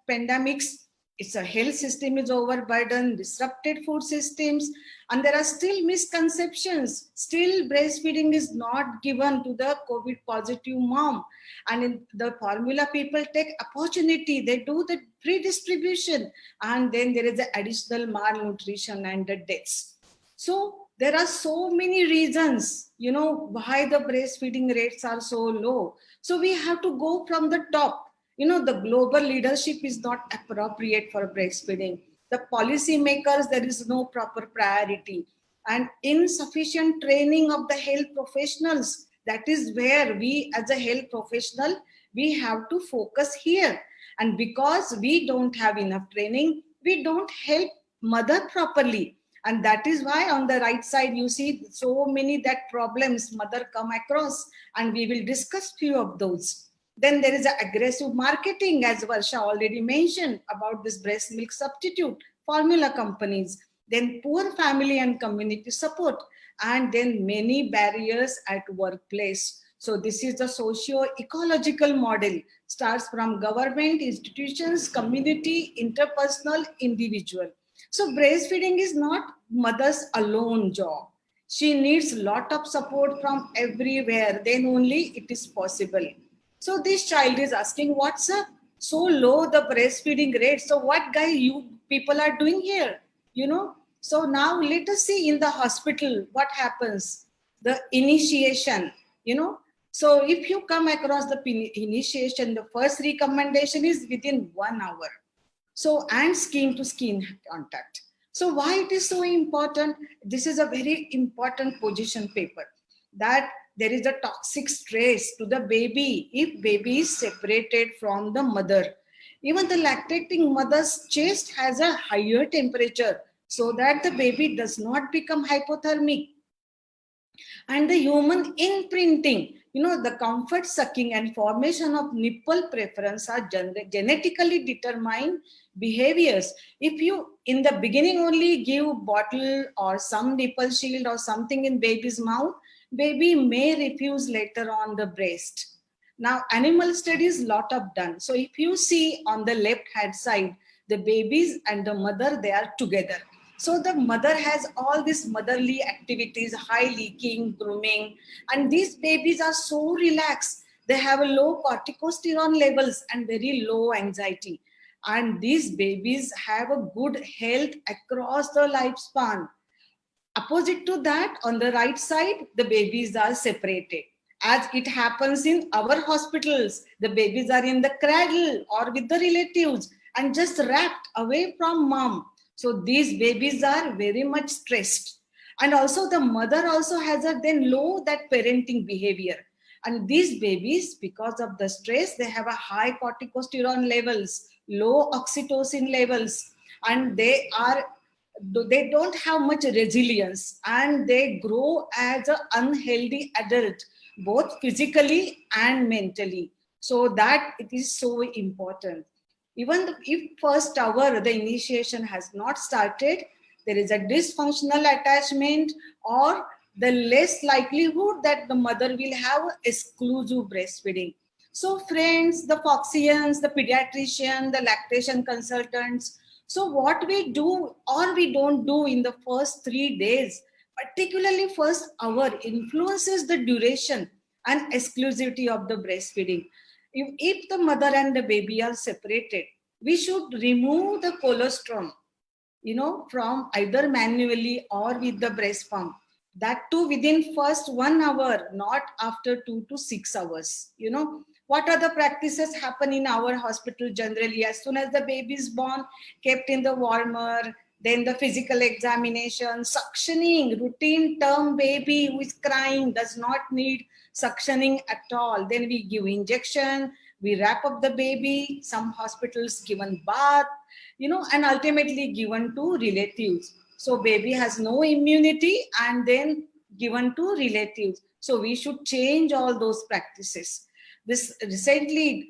pandemics, it's a health system is overburdened, disrupted food systems, and there are still misconceptions. Still breastfeeding is not given to the COVID positive mom. And in the formula, people take opportunity, they do the redistribution, and then there is the additional malnutrition and the deaths. So there are so many reasons, you know, why the breastfeeding rates are so low. So we have to go from the top. You know, the global leadership is not appropriate for breastfeeding. The policy makers, there is no proper priority, and insufficient training of the health professionals. That is where we as a health professional, we have to focus here. And because we don't have enough training, we don't help mother properly. And that is why on the right side, you see so many that problems mother come across, and we will discuss few of those. Then there is an aggressive marketing, as Varsha already mentioned, about this breast milk substitute, formula companies, then poor family and community support, and then many barriers at workplace. So this is the socio-ecological model, starts from government, institutions, community, interpersonal, individual. So breastfeeding is not mother's alone job. She needs a lot of support from everywhere, then only it is possible. So this child is asking, what's up? So low the breastfeeding rate. So what guy you people are doing here? You know, so now let us see in the hospital what happens. The initiation, you know. So if you come across the initiation, the first recommendation is within 1 hour. So, and skin to skin contact. So why it is so important? This is a very important position paper, that there is a toxic stress to the baby if baby is separated from the mother. Even the lactating mother's chest has a higher temperature so that the baby does not become hypothermic. And the human imprinting, the comfort sucking and formation of nipple preference are genetically determined behaviors. If you in the beginning only give bottle or some nipple shield or something in baby's mouth, baby may refuse later on the breast. Now animal studies lot of done. So if you see on the left hand side, the babies and the mother, they are together. So the mother has all these motherly activities, high leaking, grooming, and these babies are so relaxed. They have a low corticosterone levels and very low anxiety. And these babies have a good health across the lifespan. Opposite to that, on the right side, the babies are separated. As it happens in our hospitals, the babies are in the cradle or with the relatives and just wrapped away from mom. So these babies are very much stressed. And also the mother also has a then low that parenting behavior. And these babies, because of the stress, they have a high corticosterone levels, low oxytocin levels, and they don't have much resilience, and they grow as an unhealthy adult, both physically and mentally. So that it is so important. Even if first hour the initiation has not started, there is a dysfunctional attachment or the less likelihood that the mother will have exclusive breastfeeding. So friends, the Foxians, the pediatrician, the lactation consultants, so what we do or we don't do in the first 3 days, particularly first hour, influences the duration and exclusivity of the breastfeeding. If the mother and the baby are separated, we should remove the colostrum, from either manually or with the breast pump. That too within first 1 hour, not after 2 to 6 hours. What are the practices happen in our hospital generally? As soon as the baby is born, kept in the warmer, then the physical examination, suctioning, routine term baby who is crying does not need suctioning at all. Then we give injection, we wrap up the baby, some hospitals given bath, and ultimately given to relatives. So baby has no immunity and then given to relatives. So we should change all those practices. This recently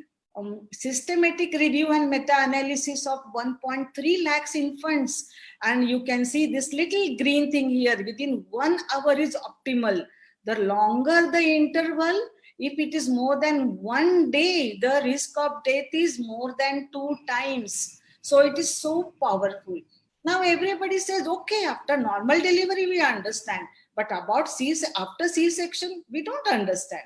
systematic review and meta-analysis of 1.3 lakhs infants, and you can see this little green thing here, within 1 hour is optimal. The longer the interval, if it is more than 1 day, the risk of death is more than 2 times. So it is so powerful. Now everybody says, okay, after normal delivery, we understand. But about after C-section, we don't understand.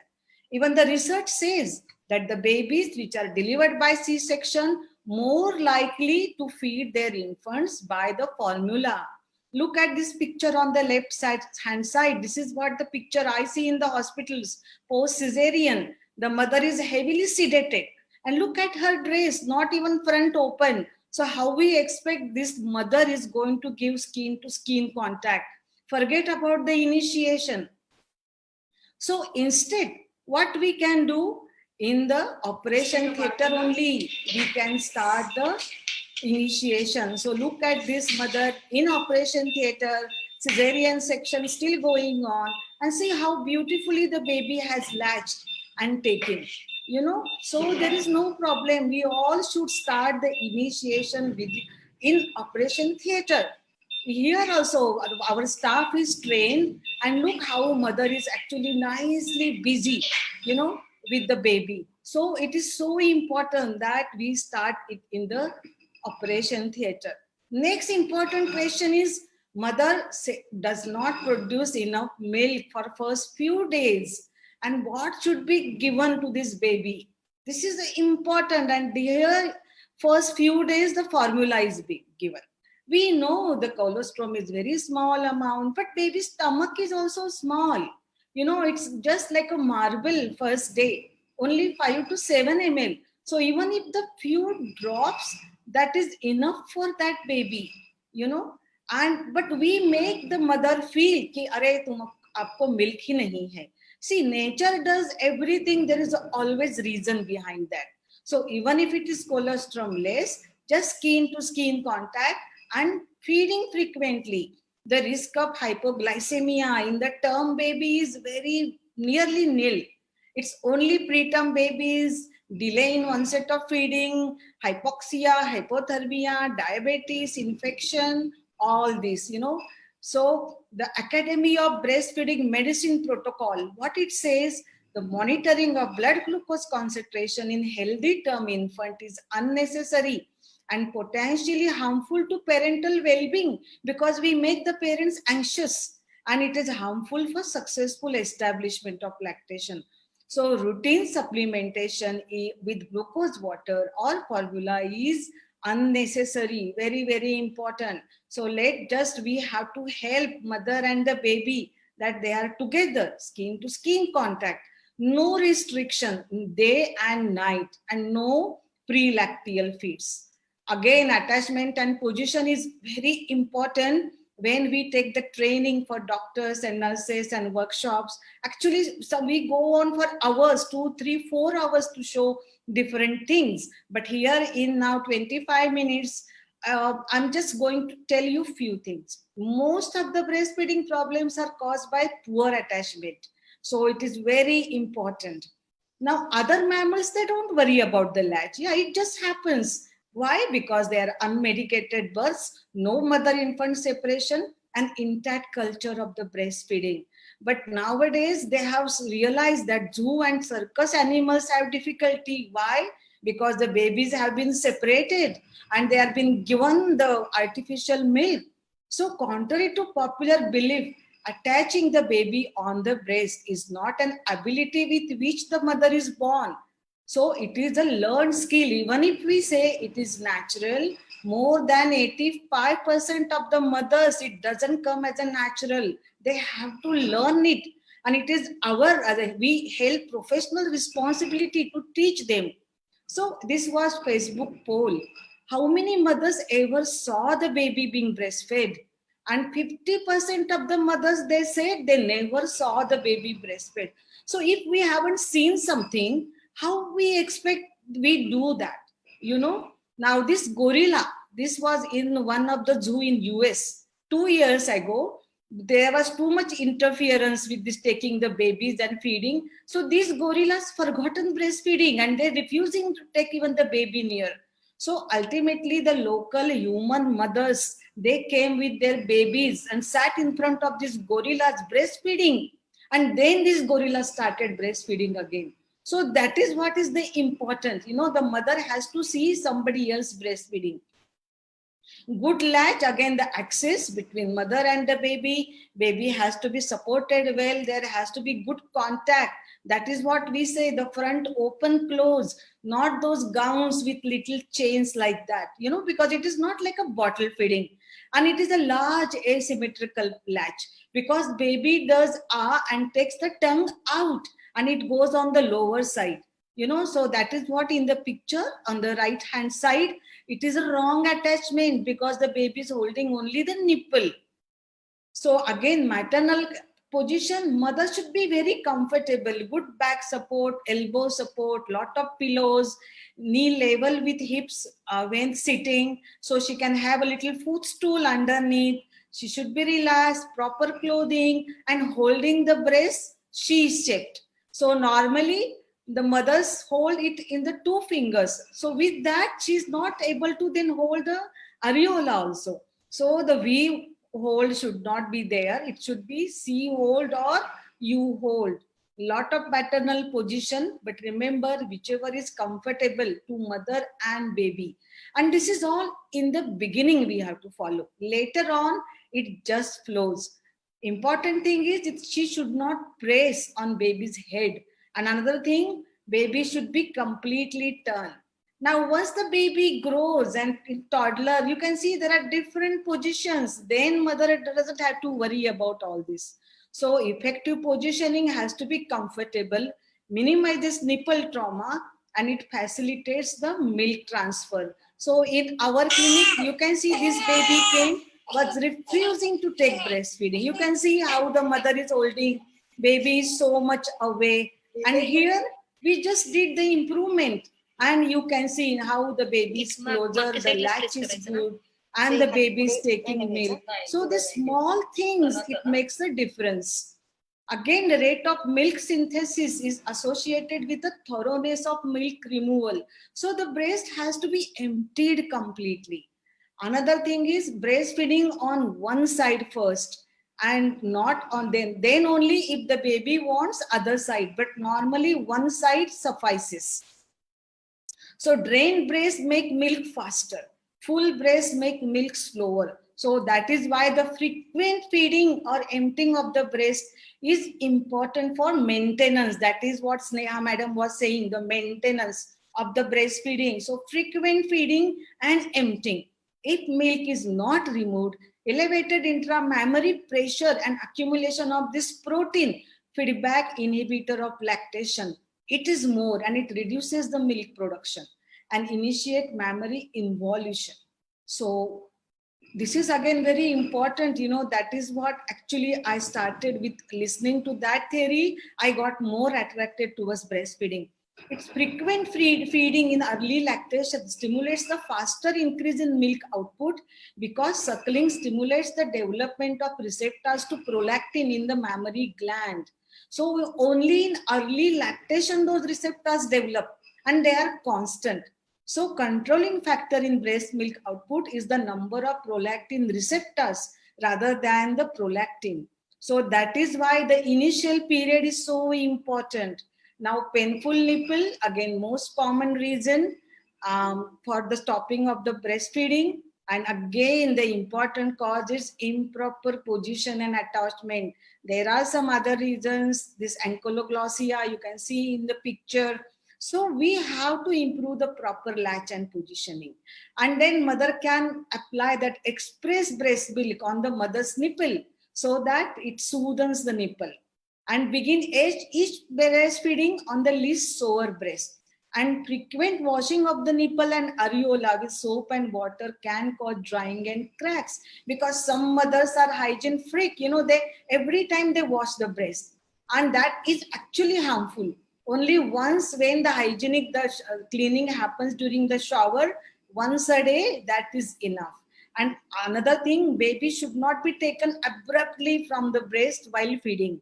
Even the research says that the babies which are delivered by C-section more likely to feed their infants by the formula. Look at this picture on the left hand side. This is what the picture I see in the hospitals post-cesarean. The mother is heavily sedated. And look at her dress, not even front open. So how we expect this mother is going to give skin to skin contact? Forget about the initiation. So instead, what we can do in the operation theater only, we can start the initiation. So look at this mother in operation theater, cesarean section still going on, and see how beautifully the baby has latched and taken. So there is no problem. We all should start the initiation in operation theater. Here also our staff is trained, and look how mother is actually nicely busy, with the baby. So it is so important that we start it in the operation theater. Next important question is, mother does not produce enough milk for first few days, and what should be given to this baby? This is important, and here first few days the formula is given. We know the colostrum is very small amount, but baby's stomach is also small. It's just like a marble first day, only 5 to 7 ml. So even if the few drops, that is enough for that baby, but we make the mother feel कि अरे आपको milk ही नहीं है. See, nature does everything. There is always reason behind that. So even if it is colostrum less, just skin to skin contact and feeding frequently. The risk of hypoglycemia in the term baby is very nearly nil. It's only preterm babies, delay in onset of feeding, hypoxia, hypothermia, diabetes, infection, all this, So the Academy of Breastfeeding Medicine Protocol, what it says, the monitoring of blood glucose concentration in healthy term infant is unnecessary and potentially harmful to parental well-being because we make the parents anxious, and it is harmful for successful establishment of lactation. So routine supplementation with glucose water or formula is unnecessary, very, very important. So we have to help mother and the baby that they are together, skin to skin contact, no restriction day and night, and no pre-lacteal feeds. Again, attachment and position is very important when we take the training for doctors and nurses and workshops. Actually, we go on for hours, 2, 3, 4 hours to show different things. But here in now 25 minutes, I'm just going to tell you few things. Most of the breastfeeding problems are caused by poor attachment. So it is very important. Now, other mammals, they don't worry about the latch. Yeah, it just happens. Why? Because they are unmedicated births, no mother-infant separation, and intact culture of the breastfeeding. But nowadays, they have realized that zoo and circus animals have difficulty. Why? Because the babies have been separated and they have been given the artificial milk. So contrary to popular belief, attaching the baby on the breast is not an ability with which the mother is born. So it is a learned skill. Even if we say it is natural, more than 85% of the mothers, it doesn't come as a natural. They have to learn it. And it is we health professional responsibility to teach them. So this was Facebook poll. How many mothers ever saw the baby being breastfed? And 50% of the mothers, they said they never saw the baby breastfed. So if we haven't seen something, how we expect we do that? Now this gorilla, this was in one of the zoo in US 2 years ago. There was too much interference with this taking the babies and feeding. So these gorillas forgotten breastfeeding and they're refusing to take even the baby near. So ultimately the local human mothers, they came with their babies and sat in front of these gorillas breastfeeding. And then these gorillas started breastfeeding again. So that is what is the important. The mother has to see somebody else breastfeeding. Good latch, again, the access between mother and the baby. Baby has to be supported well. There has to be good contact. That is what we say, the front open, close, not those gowns with little chains like that, because it is not like a bottle feeding. And it is a large asymmetrical latch because baby does and takes the tongue out and it goes on the lower side. So that is what in the picture on the right hand side, it is a wrong attachment because the baby is holding only the nipple. So again, maternal position, mother should be very comfortable, good back support, elbow support, lot of pillows, knee level with hips when sitting, so she can have a little footstool underneath. She should be relaxed, proper clothing, and holding the breast, she is checked. So normally the mothers hold it in the 2 fingers. So with that, she is not able to then hold the areola also. So the V hold should not be there. It should be C hold or U hold. Lot of maternal position, but remember whichever is comfortable to mother and baby. And this is all in the beginning we have to follow. Later on, it just flows. Important thing is she should not press on baby's head. And another thing, baby should be completely turned. Now, once the baby grows and in toddler, you can see there are different positions. Then mother doesn't have to worry about all this. So effective positioning has to be comfortable, minimizes nipple trauma, and it facilitates the milk transfer. So in our clinic, you can see this baby came, was refusing to take breastfeeding. You can see how the mother is holding baby so much away. And here we just did the improvement. And you can see how the baby is closer, the latch is good. and the baby is taking milk. So the small things, it makes a difference. Again, the rate of milk synthesis is associated with the thoroughness of milk removal. So the breast has to be emptied completely. Another thing is breastfeeding on one side first and not on then only if the baby wants other side, but normally one side suffices. So drained breast make milk faster. Full breast make milk slower. So that is why the frequent feeding or emptying of the breast is important for maintenance. That is what Sneha madam was saying, the maintenance of the breastfeeding. So frequent feeding and emptying. If milk is not removed, elevated intramammary pressure and accumulation of this protein feedback inhibitor of lactation. It is more and it reduces the milk production and initiate mammary involution. So this is again very important, that is what actually I started with listening to that theory. I got more attracted towards breastfeeding. Its frequent feeding in early lactation stimulates the faster increase in milk output because suckling stimulates the development of receptors to prolactin in the mammary gland. So only in early lactation those receptors develop and they are constant. So controlling factor in breast milk output is the number of prolactin receptors rather than the prolactin. So that is why the initial period is so important. Now painful nipple, again most common reason for the stopping of the breastfeeding. And again the important cause is improper position and attachment. There are some other reasons, this ankylosing, you can see in the picture. So we have to improve the proper latch and positioning. And then mother can apply that express breast milk on the mother's nipple so that it soothes the nipple. And begin each breastfeeding on the least sore breast. And frequent washing of the nipple and areola with soap and water can cause drying and cracks because some mothers are hygiene freak. They every time they wash the breast, and that is actually harmful. Only once when the hygienic cleaning happens during the shower, once a day, that is enough. And another thing, baby should not be taken abruptly from the breast while feeding.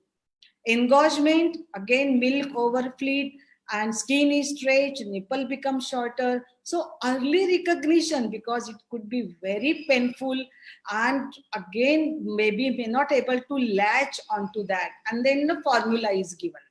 Engorgement, again milk overfeed and skin is stretched, nipple becomes shorter. So early recognition, because it could be very painful and again maybe may not able to latch onto that, and then the formula is given.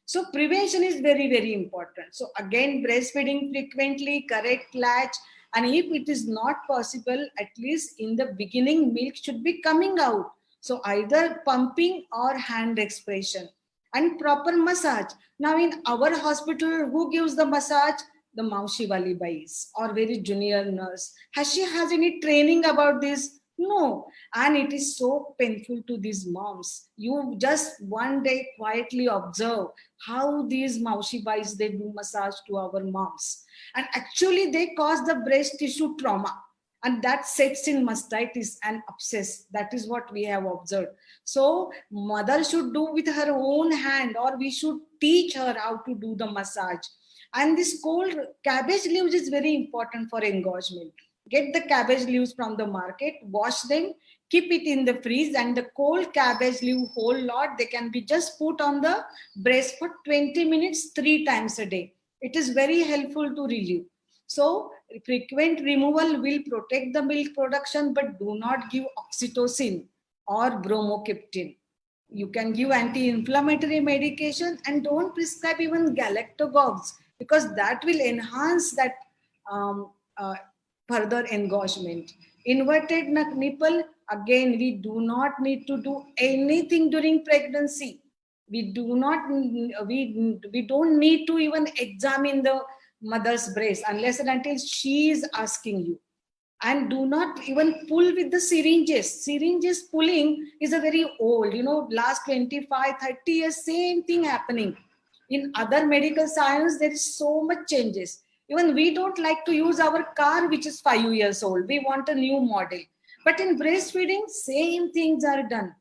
So prevention is very, very important. So again, breastfeeding frequently, correct latch, and if it is not possible, at least in the beginning, milk should be coming out. So either pumping or hand expression and proper massage. Now in our hospital, who gives the massage? The Maushi Wali Bais or very junior nurse. Has she has any training about this? No. And it is so painful to these moms. You just one day quietly observe how these Maushi Bais, they do massage to our moms. And actually they cause the breast tissue trauma. And that sets in mastitis and abscess. That is what we have observed. So mother should do with her own hand, or we should teach her how to do the massage. And this cold cabbage leaves is very important for engorgement. Get the cabbage leaves from the market, wash them, keep it in the freeze, and the cold cabbage leaf whole lot, they can be just put on the breast for 20 minutes, 3 times a day. It is very helpful to relieve. So frequent removal will protect the milk production, but do not give oxytocin or bromocriptine. You can give anti-inflammatory medication and don't prescribe even galactogogues because that will enhance that further engorgement. Inverted nipple, again, we do not need to do anything during pregnancy. We don't need to even examine the mother's breast unless and until she is asking you. And do not even pull with the syringes. Syringes pulling is a very old, last 25, 30 years, same thing happening. In other medical science, there is so much changes. Even we don't like to use our car, which is 5 years old. We want a new model. But in breastfeeding, same things are done.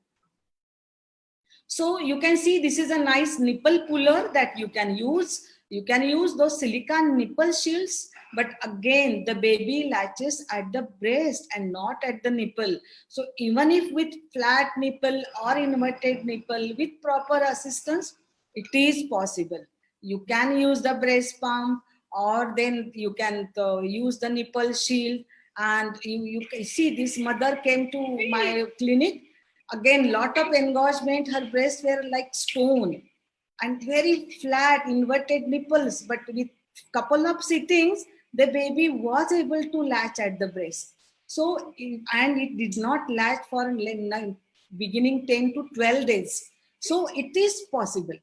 So you can see this is a nice nipple puller that you can use. You can use those silicone nipple shields, but again, the baby latches at the breast and not at the nipple. So even if with flat nipple or inverted nipple with proper assistance, it is possible. You can use the breast pump, or then you can use the nipple shield. And you can see this mother came to my clinic. Again, lot of engorgement. Her breasts were like stone and very flat, inverted nipples. But with couple of sittings, the baby was able to latch at the breast. So, and it did not latch for beginning 10 to 12 days. So it is possible.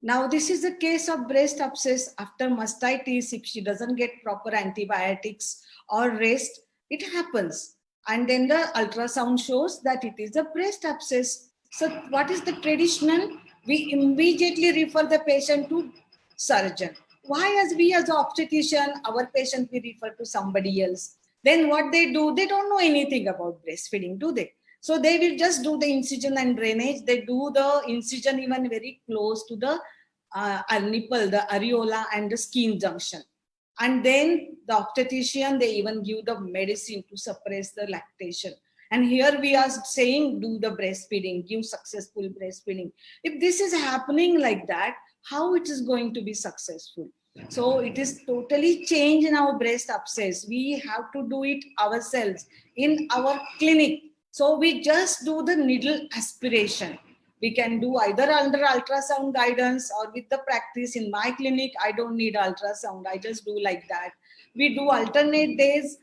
Now, this is a case of breast abscess after mastitis. If she doesn't get proper antibiotics or rest, it happens. And then the ultrasound shows that it is a breast abscess. So what is the traditional? We immediately refer the patient to surgeon. Why, as we as obstetrician, our patient we refer to somebody else? Then what they do, they don't know anything about breastfeeding, do they? So they will just do the incision and drainage. They do the incision even very close to the nipple, the areola and the skin junction. And then the obstetrician, they even give the medicine to suppress the lactation. And here we are saying, do the breastfeeding, give successful breastfeeding. If this is happening like that, how it is going to be successful? So it is totally changed in our breast abscess. We have to do it ourselves in our clinic. So we just do the needle aspiration. We can do either under ultrasound guidance or with the practice. In my clinic, I don't need ultrasound. I just do like that. We do alternate days,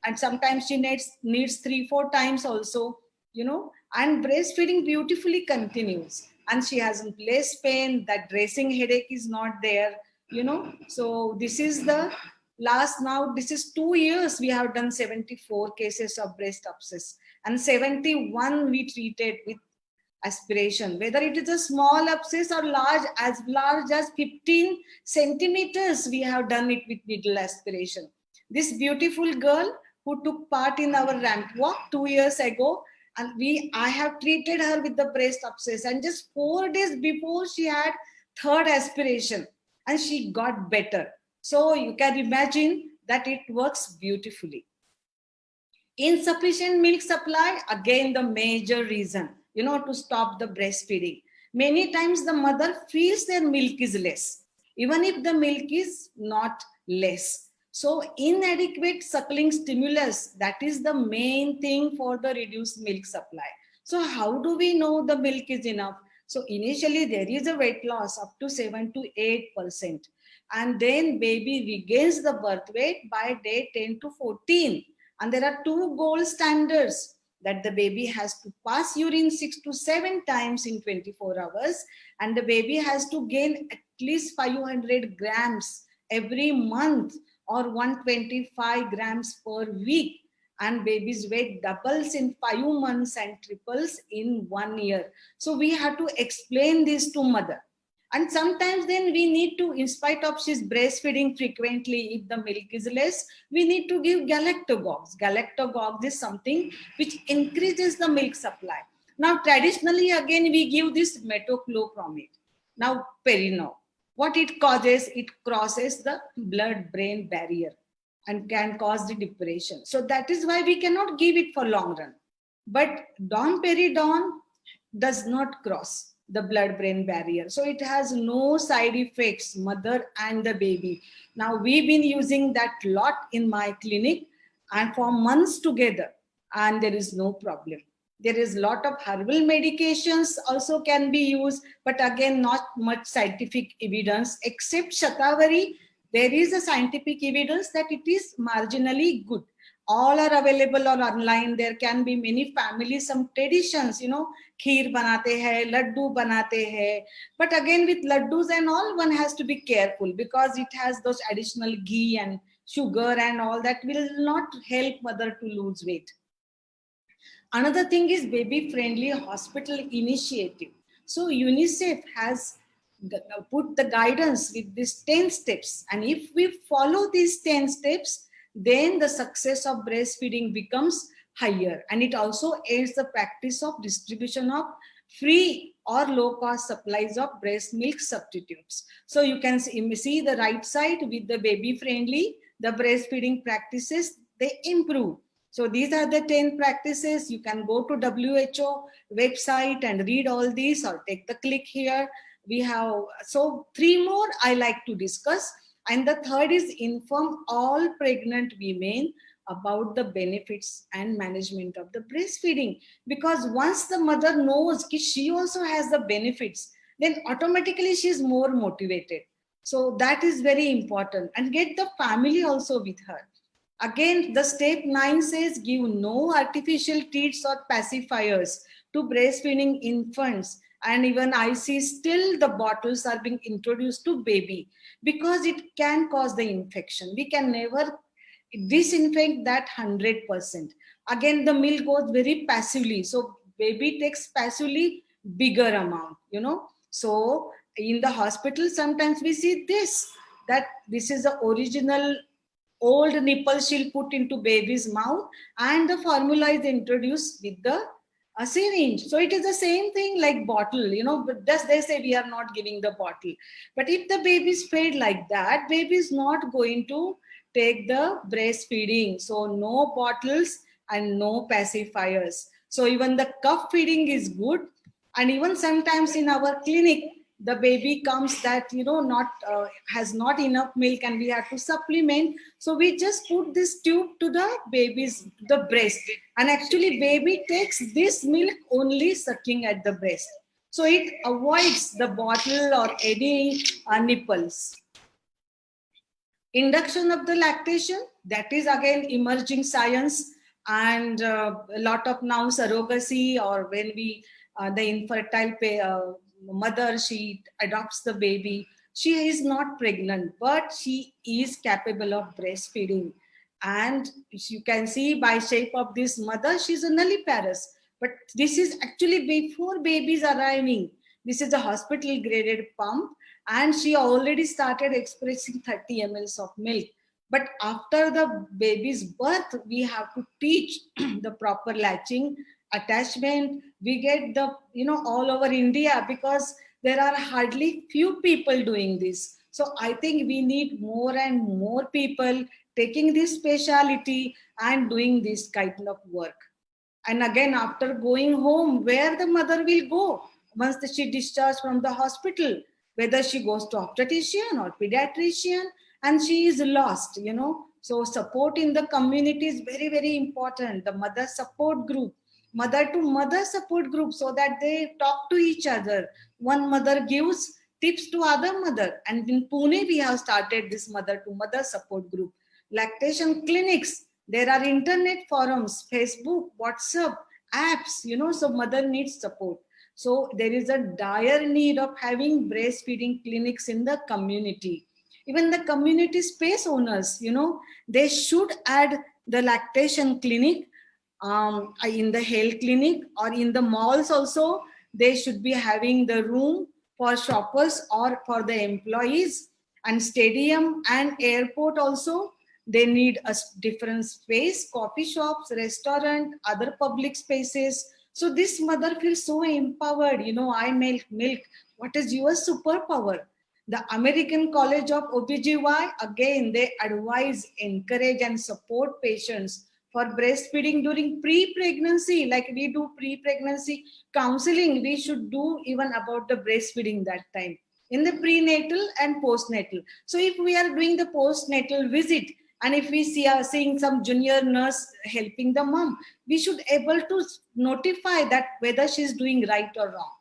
and sometimes she needs 3-4 times also, you know, and breastfeeding beautifully continues. And she has less pain, that dressing headache is not there, you know. So this is the last, now this is 2 years we have done 74 cases of breast abscess, and 71 we treated with aspiration, whether it is a small abscess or large as 15 centimeters, we have done it with needle aspiration. This beautiful girl who took part in our ramp walk 2 years ago, and I have treated her with the breast abscess, and just 4 days before she had third aspiration and she got better. So you can imagine that it works beautifully. Insufficient milk supply, again the major reason, you know, to stop the breastfeeding. Many times the mother feels their milk is less, even if the milk is not less. So inadequate suckling stimulus, that is the main thing for the reduced milk supply. So how do we know the milk is enough? So initially there is a weight loss up to 7 to 8%. And then baby regains the birth weight by day 10 to 14. And there are 2 gold standards, that the baby has to pass urine 6 to 7 times in 24 hours, and the baby has to gain at least 500 grams every month or 125 grams per week, and baby's weight doubles in 5 months and triples in 1 year. So we have to explain this to mother. And sometimes then we need to, in spite of she's breastfeeding frequently, if the milk is less, we need to give galactogogues. Galactogogues is something which increases the milk supply. Now, traditionally, again, we give this metoclopramide. Now, Perinol. What it causes? It crosses the blood-brain barrier and can cause the depression. So that is why we cannot give it for long run. But domperidone does not cross the blood-brain barrier. So it has no side effects, mother and the baby. Now we've been using that lot in my clinic and for months together, and there is no problem. There is a lot of herbal medications also can be used, but again, not much scientific evidence, except Shatavari. There is a scientific evidence that it is marginally good. All are available or online. There can be many families, some traditions, you know, kheer banate hai, laddu banate hai. But again, with laddus and all, one has to be careful because it has those additional ghee and sugar and all that will not help mother to lose weight. Another thing is baby-friendly hospital initiative. So UNICEF has put the guidance with these 10 steps. And if we follow these 10 steps, then the success of breastfeeding becomes higher. And it also aids the practice of distribution of free or low cost supplies of breast milk substitutes. So you can see the right side with the baby friendly, the breastfeeding practices, they improve. So these are the 10 practices. You can go to WHO website and read all these, or take the click here. We have, so 3 more I like to discuss. And the third is inform all pregnant women about the benefits and management of the breastfeeding. Because once the mother knows that she also has the benefits, then automatically she is more motivated. So that is very important. And get the family also with her. Again, the step 9 says give no artificial teats or pacifiers to breastfeeding infants. And even I see still the bottles are being introduced to baby because it can cause the infection. We can never disinfect that 100%. Again, the milk goes very passively. So baby takes passively bigger amount, you know. So in the hospital, sometimes we see this, that this is the original old nipple she'll put into baby's mouth, and the formula is introduced with the syringe. So it is the same thing like bottle, you know, but just they say we are not giving the bottle. But if the baby is fed like that, baby is not going to take the breastfeeding. So no bottles and no pacifiers. So even the cup feeding is good. And even sometimes in our clinic, the baby comes that, you know, not has not enough milk and we have to supplement. So we just put this tube to the baby's the breast, and actually baby takes this milk only sucking at the breast. So it avoids the bottle or any nipples. Induction of the lactation, that is again emerging science, and a lot of now surrogacy, or when we the infertile mother, she adopts the baby, she is not pregnant but she is capable of breastfeeding. And you can see by shape of this mother, she's a nulliparous, but this is actually before babies arriving. This is a hospital graded pump, and she already started expressing 30 ml of milk. But after the baby's birth, we have to teach the proper latching, attachment. We get the, you know, all over India, because there are hardly few people doing this. So I think we need more and more people taking this specialty and doing this kind of work. And again, after going home, where the mother will go once she discharged from the hospital, whether she goes to obstetrician or pediatrician, and she is lost, you know. So support in the community is very, very important. The mother support group, mother to mother support group, so that they talk to each other. One mother gives tips to other mother. And in Pune, we have started this mother to mother support group. Lactation clinics, there are internet forums, Facebook, WhatsApp, apps, you know, so mother needs support. So there is a dire need of having breastfeeding clinics in the community. Even the community space owners, you know, they should add the lactation clinic in the health clinic, or in the malls also. They should be having the room for shoppers or for the employees. And stadium and airport also, they need a different space, coffee shops, restaurant, other public spaces. So this mother feels so empowered, you know, I make milk. What is your superpower? The American College of OBGY, again, they advise, encourage and support patients for breastfeeding during pre-pregnancy. Like we do pre-pregnancy counseling, we should do even about the breastfeeding that time, in the prenatal and postnatal. So if we are doing the postnatal visit, and if we seeing some junior nurse helping the mom, we should able to notify that whether she's doing right or wrong.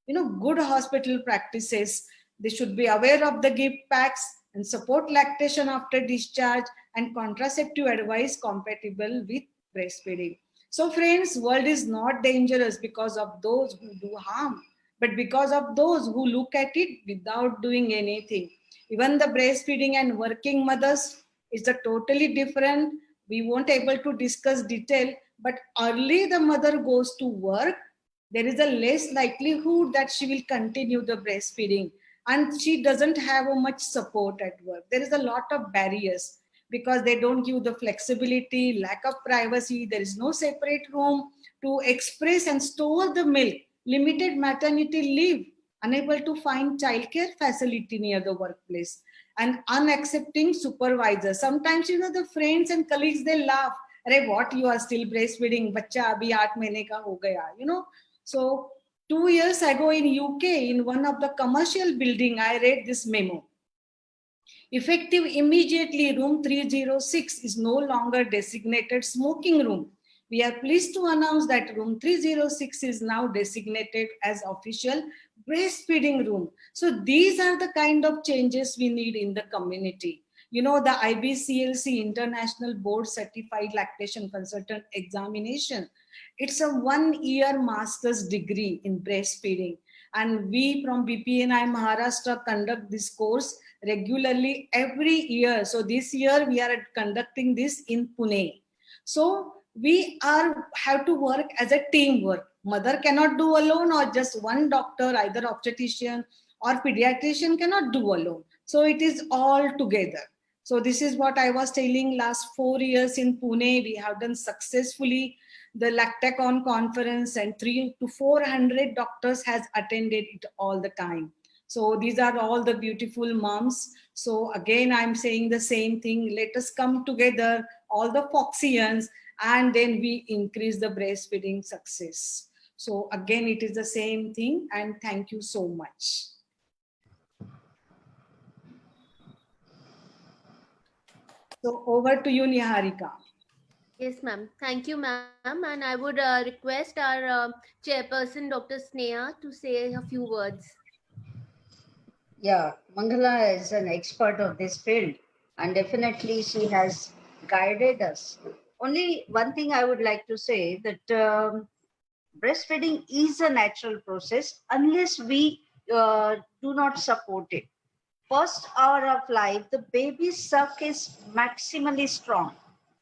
You know, good hospital practices, they should be aware of the gift packs and support lactation after discharge and contraceptive advice compatible with breastfeeding. So friends, world is not dangerous because of those who do harm, but because of those who look at it without doing anything. Even the breastfeeding and working mothers, it's a totally different. We won't able to discuss detail, but early the mother goes to work, there is a less likelihood that she will continue the breastfeeding, and she doesn't have a much support at work. There is a lot of barriers because they don't give the flexibility, lack of privacy. There is no separate room to express and store the milk. limited maternity leave, unable to find childcare facility near the workplace, and unaccepting supervisor. Sometimes, the friends and colleagues, they laugh, "Arey, what, you are still breastfeeding? Bacha abhi 8 mahine ka ho gaya." So 2 years ago in UK, in one of the commercial building, I read this memo. Effective immediately, room 306 is no longer designated smoking room. We are pleased to announce that room 306 is now designated as official breastfeeding room. So these are the kind of changes we need in the community. The IBCLC, International Board Certified Lactation Consultant Examination, it's a 1-year master's degree in breastfeeding. And we from BPNI Maharashtra conduct this course regularly every year. So this year we are conducting this in Pune. So we have to work as a teamwork. Mother cannot do alone, or just one doctor, either obstetrician or pediatrician cannot do alone. So it is all together. So this is what I was telling. Last 4 years in Pune, we have done successfully the Lactacon conference, and 300 to 400 doctors has attended it all the time. So these are all the beautiful moms. So again, I'm saying the same thing. Let us come together, all the Foxians, and then we increase the breastfeeding success. So again, it is the same thing, and thank you so much. So over to you, Niharika. Yes, ma'am. Thank you, ma'am. And I would request our chairperson, Dr. Sneha, to say a few words. Yeah, Mangala is an expert of this field, and definitely she has guided us. Only one thing I would like to say, that breastfeeding is a natural process unless we do not support it. First hour of life, the baby's suck is maximally strong,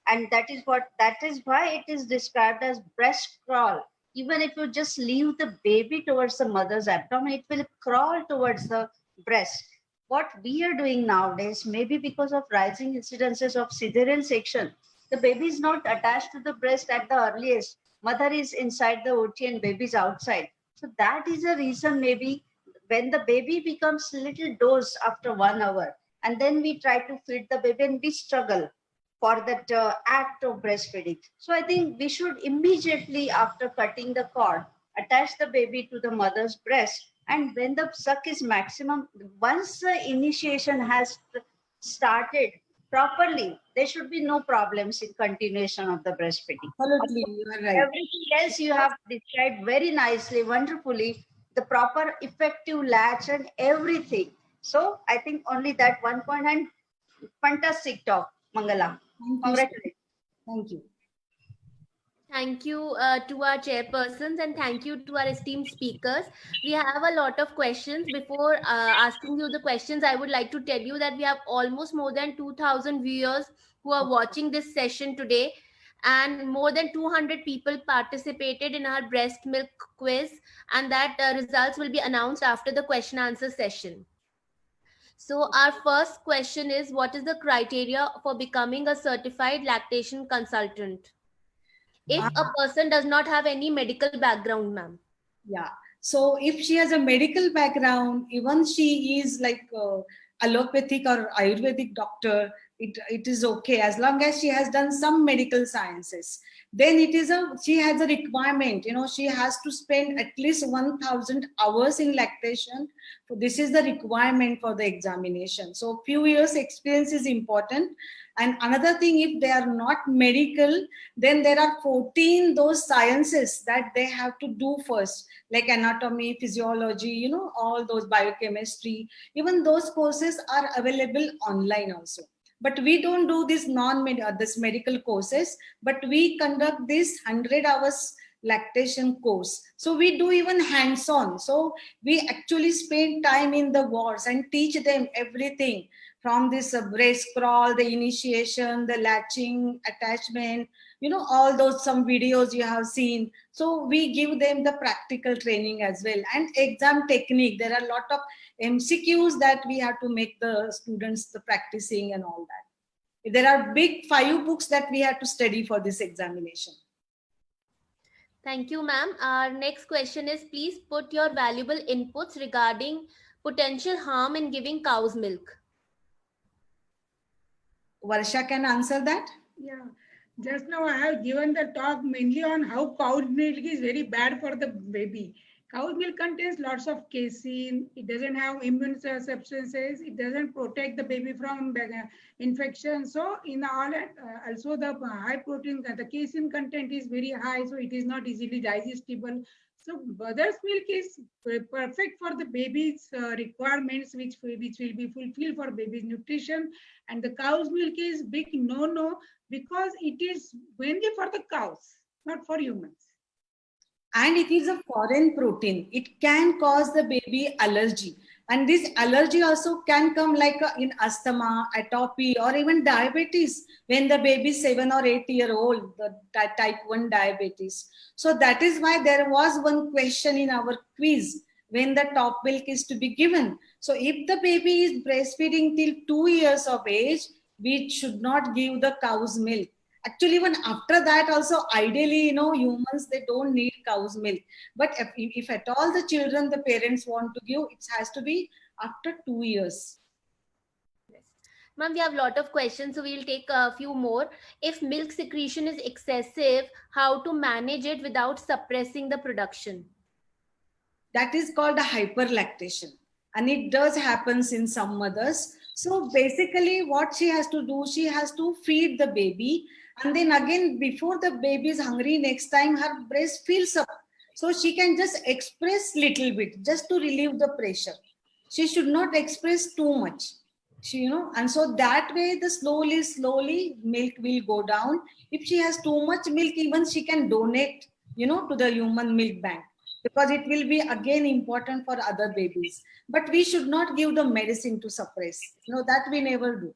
and that is why it is described as breast crawl. Even if you just leave the baby towards the mother's abdomen, it will crawl towards the breast. What we are doing nowadays, maybe because of rising incidences of cesarean section, the baby is not attached to the breast at the earliest. Mother is inside the OT and baby is outside. So that is a reason, maybe when the baby becomes little dose after 1 hour, and then we try to feed the baby and we struggle for that act of breastfeeding. So I think we should immediately, after cutting the cord, attach the baby to the mother's breast. And when the suck is maximum, once the initiation has started properly, there should be no problems in continuation of the breastfeeding. Absolutely, you are right. Everything else you have described very nicely, wonderfully, the proper effective latch and everything. So I think only that one point, and fantastic talk, Mangala. Congratulations. Thank you. Thank you to our chairpersons, and thank you to our esteemed speakers. We have a lot of questions. Before asking you the questions, I would like to tell you that we have almost more than 2,000 viewers who are watching this session today, and more than 200 people participated in our breast milk quiz, and that results will be announced after the question answer session. So our first question is, what is the criteria for becoming a certified lactation consultant if a person does not have any medical background, ma'am? Yeah. So if she has a medical background, even she is like allopathic or Ayurvedic doctor, it is okay as long as she has done some medical sciences. Then she has a requirement, she has to spend at least 1,000 hours in lactation. So this is the requirement for the examination. So few years experience is important. And another thing, if they are not medical, then there are 14 those sciences that they have to do first, like anatomy, physiology, all those biochemistry. Even those courses are available online also. But we don't do this this medical courses, but we conduct this 100 hours lactation course. So we do even hands-on. So we actually spend time in the wards and teach them everything from this breast crawl, the initiation, the latching, attachment, all those some videos you have seen. So we give them the practical training as well, and exam technique. There are a lot of MCQs that we have to make the students the practicing and all that. There are big 5 books that we have to study for this examination. Thank you, ma'am. Our next question is, please put your valuable inputs regarding potential harm in giving cow's milk. Varsha can answer that. Yeah, just now I have given the talk mainly on how cow's milk is very bad for the baby. Cow's milk contains lots of casein. It doesn't have immune substances. It doesn't protect the baby from infection. So in all, also the high protein, the casein content is very high. So it is not easily digestible. So mother's milk is perfect for the baby's requirements, which will be fulfilled for baby's nutrition. And the cow's milk is big no because it is mainly for the cows, not for humans. And it is a foreign protein. It can cause the baby allergy. And this allergy also can come like in asthma, atopy, or even diabetes when the baby is 7 or 8 year old, the type 1 diabetes. So that is why there was one question in our quiz when the top milk is to be given. So if the baby is breastfeeding till 2 years of age, we should not give the cow's milk. Actually, even after that also, ideally, humans, they don't need cow's milk. But if at all the children, the parents want to give, it has to be after 2 years. Yes. Ma'am, we have a lot of questions, so we'll take a few more. If milk secretion is excessive, how to manage it without suppressing the production? That is called a hyperlactation. And it does happen in some mothers. So basically what she has to do, she has to feed the baby. And then again, before the baby is hungry, next time her breast fills up. So she can just express little bit, just to relieve the pressure. She should not express too much. And so that way the slowly milk will go down. If she has too much milk, even she can donate, to the human milk bank, because it will be again important for other babies. But we should not give the medicine to suppress. That we never do.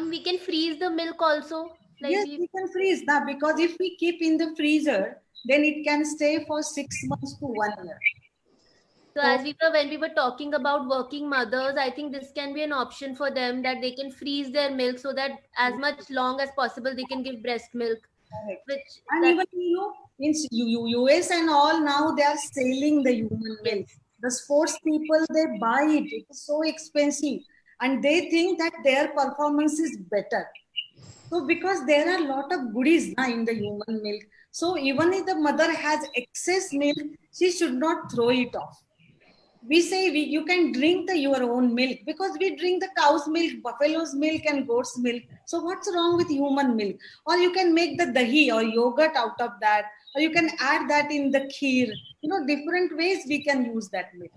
We can freeze the milk also. Like Yes, we can freeze that, because if we keep in the freezer, then it can stay for 6 months to 1 year. So when we were talking about working mothers, I think this can be an option for them, that they can freeze their milk so that as much long as possible they can give breast milk. And even in US and all, now they are selling the human milk. The sports people, they buy it. It is so expensive, and they think that their performance is better. So because there are a lot of goodies in the human milk. So even if the mother has excess milk, she should not throw it off. We say you can drink your own milk, because we drink the cow's milk, buffalo's milk, and goat's milk. So what's wrong with human milk? Or you can make the dahi or yogurt out of that, or you can add that in the kheer. Different ways we can use that milk.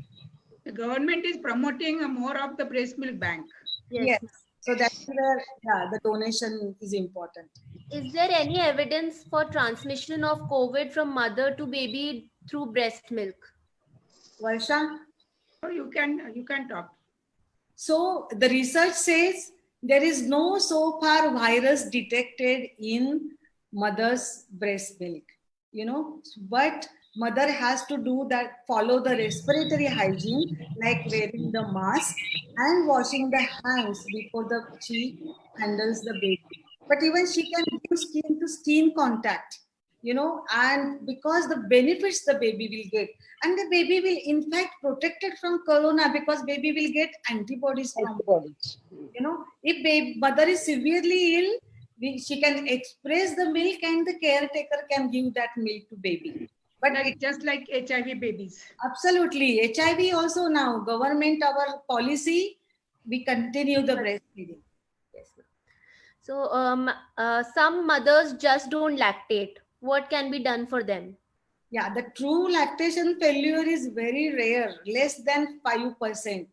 The government is promoting more of the breast milk bank. Yes. So that's where the donation is important. Is there any evidence for transmission of COVID from mother to baby through breast milk? Varsha? So you can talk. So the research says there is no so far virus detected in mother's breast milk, but mother has to follow the respiratory hygiene, like wearing the mask and washing the hands before she handles the baby. But even she can do skin to skin contact, and because the benefits the baby will get, and the baby will in fact protected from corona, because baby will get antibodies from Antibodies. if mother is severely ill, she can express the milk, and the caretaker can give that milk to baby. But it's just like HIV babies. Absolutely. HIV also now, government, our policy, we continue the breastfeeding. Yes. So some mothers just don't lactate. What can be done for them? Yeah, the true lactation failure is very rare, less than 5%.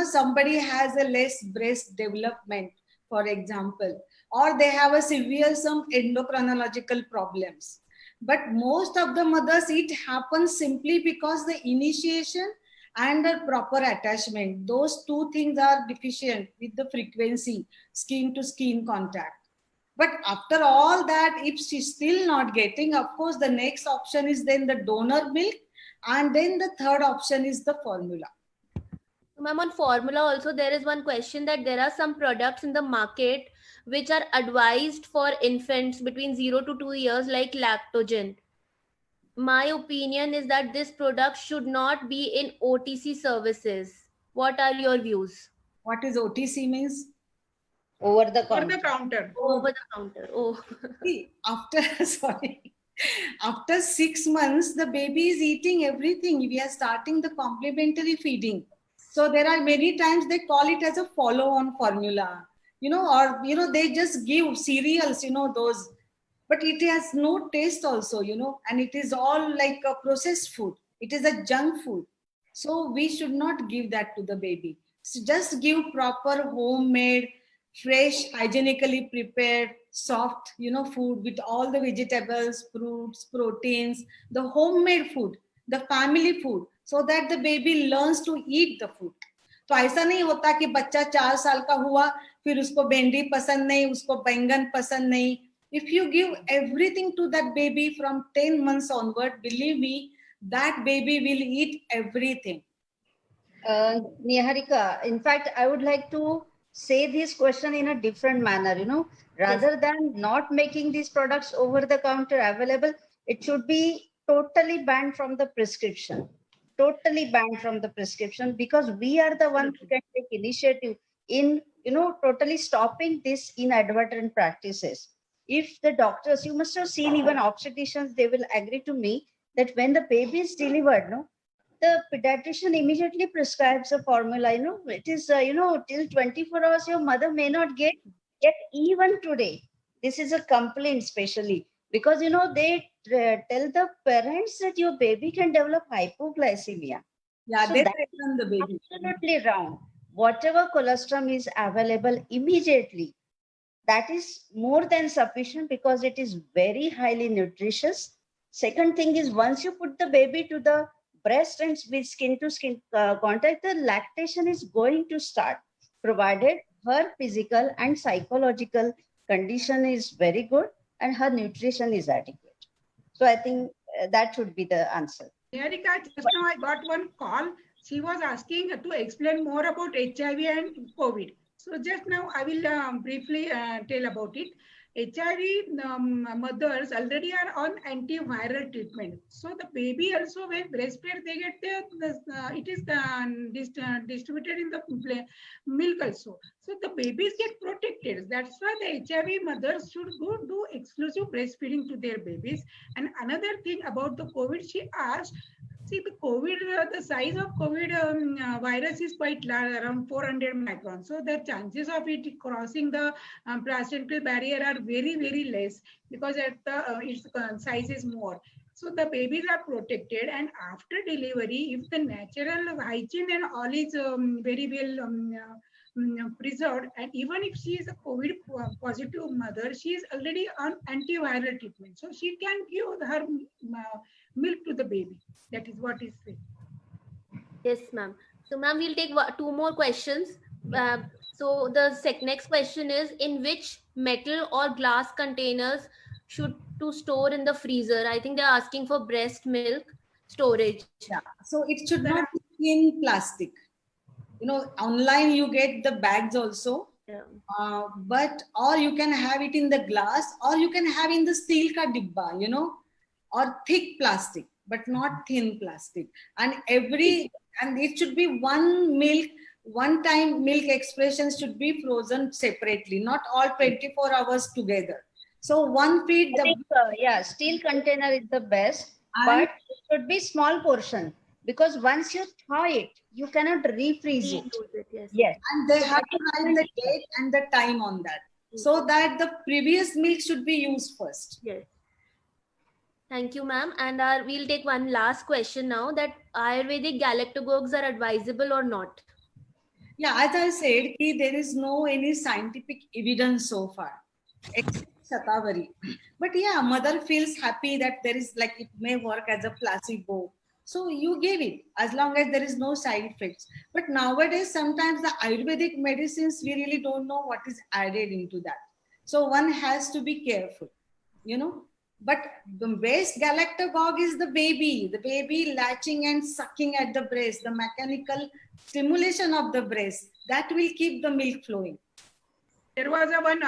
Somebody has a less breast development, for example, or they have a severe some endocrinological problems. But most of the mothers, it happens simply because the initiation and the proper attachment, those two things are deficient with the frequency, skin to skin contact. But after all that, if she's still not getting, of course, the next option is then the donor milk. And then the third option is the formula. Ma'am, on formula also, there is one question that there are some products in the market which are advised for infants between 0 to 2 years, like Lactogen. my opinion is that this product should not be in OTC services. What are your views? What is OTC means? Over the For the counter. counter. Over the counter. Oh. See, after sorry, after 6 months, the baby is eating everything. We are starting the complementary feeding. So there are many times they call it as a follow-on formula, or they just give cereals, those, but it has no taste also, and it is all like a processed food. It is a junk food. So we should not give that to the baby. So just give proper homemade, fresh, hygienically prepared, soft, food with all the vegetables, fruits, proteins, the homemade food, the family food, so that the baby learns to eat the food. तो ऐसा नहीं होता कि बच्चा 4 साल का हुआ फिर उसको भिंडी पसंद नहीं, उसको बैंगन पसंद नहीं. If you give everything to that baby from 10 months onward, believe me, that baby will eat everything. Niharika, in fact, I would like to say this question in a different manner, rather than not making these products over the counter available, it should be totally banned from the prescription. Totally banned from the prescription, because we are the ones who can take initiative in, totally stopping this inadvertent practices. If the doctors, you must have seen even obstetricians, they will agree to me that when the baby is delivered, the pediatrician immediately prescribes a formula. It is, till 24 hours, your mother may not get, yet even today. This is a complaint, especially because, they tell the parents that your baby can develop hypoglycemia. Yeah, So they that threaten the baby. Absolutely wrong. Whatever colostrum is available immediately, that is more than sufficient, because it is very highly nutritious. Second thing is, once you put the baby to the breast and with skin to skin contact, the lactation is going to start, provided her physical and psychological condition is very good and her nutrition is adequate. So I think that should be the answer. Niharika, just now I got one call. She was asking to explain more about HIV and COVID. So just now I will briefly tell about it. HIV mothers already are on antiviral treatment. So the baby also, when breastfed, they get it is distributed in the milk also. So the babies get protected. That's why the HIV mothers should go do exclusive breastfeeding to their babies. And another thing about the COVID, she asked, see, the COVID, the size of COVID virus is quite large, around 400 microns. So the chances of it crossing the placental barrier are very, very less, because at the its size is more. So the babies are protected, and after delivery, if the natural hygiene and all is very well preserved, and even if she is a COVID positive mother, she is already on antiviral treatment. So she can give her milk to the baby. That is what is said. Yes, ma'am. So, ma'am, we'll take 2 more questions. So the next question is, in which metal or glass containers should to store in the freezer? I think they're asking for breast milk storage. Yeah. So it should not be in plastic. Online you get the bags also. Yeah. But or you can have it in the glass, or you can have in the steel ka dibba, or thick plastic, but not thin plastic. And it should be one time milk expressions should be frozen separately, not all 24 hours together. So one feed I think, steel container is the best, but it should be small portion, because once you thaw it, you cannot refreeze it. Yes. Yes. And they have to write the date and the time on that, so that the previous milk should be used first. Yes. Thank you, ma'am. And we'll take one last question now, that Ayurvedic galactagogues are advisable or not? Yeah, as I said, there is no any scientific evidence so far, except Shatavari. But yeah, mother feels happy that there is, like, it may work as a placebo. So you give it as long as there is no side effects. But nowadays, sometimes the Ayurvedic medicines, we really don't know what is added into that. So one has to be careful, But the best galactagogue is the baby latching and sucking at the breast, the mechanical stimulation of the breast, that will keep the milk flowing. There was one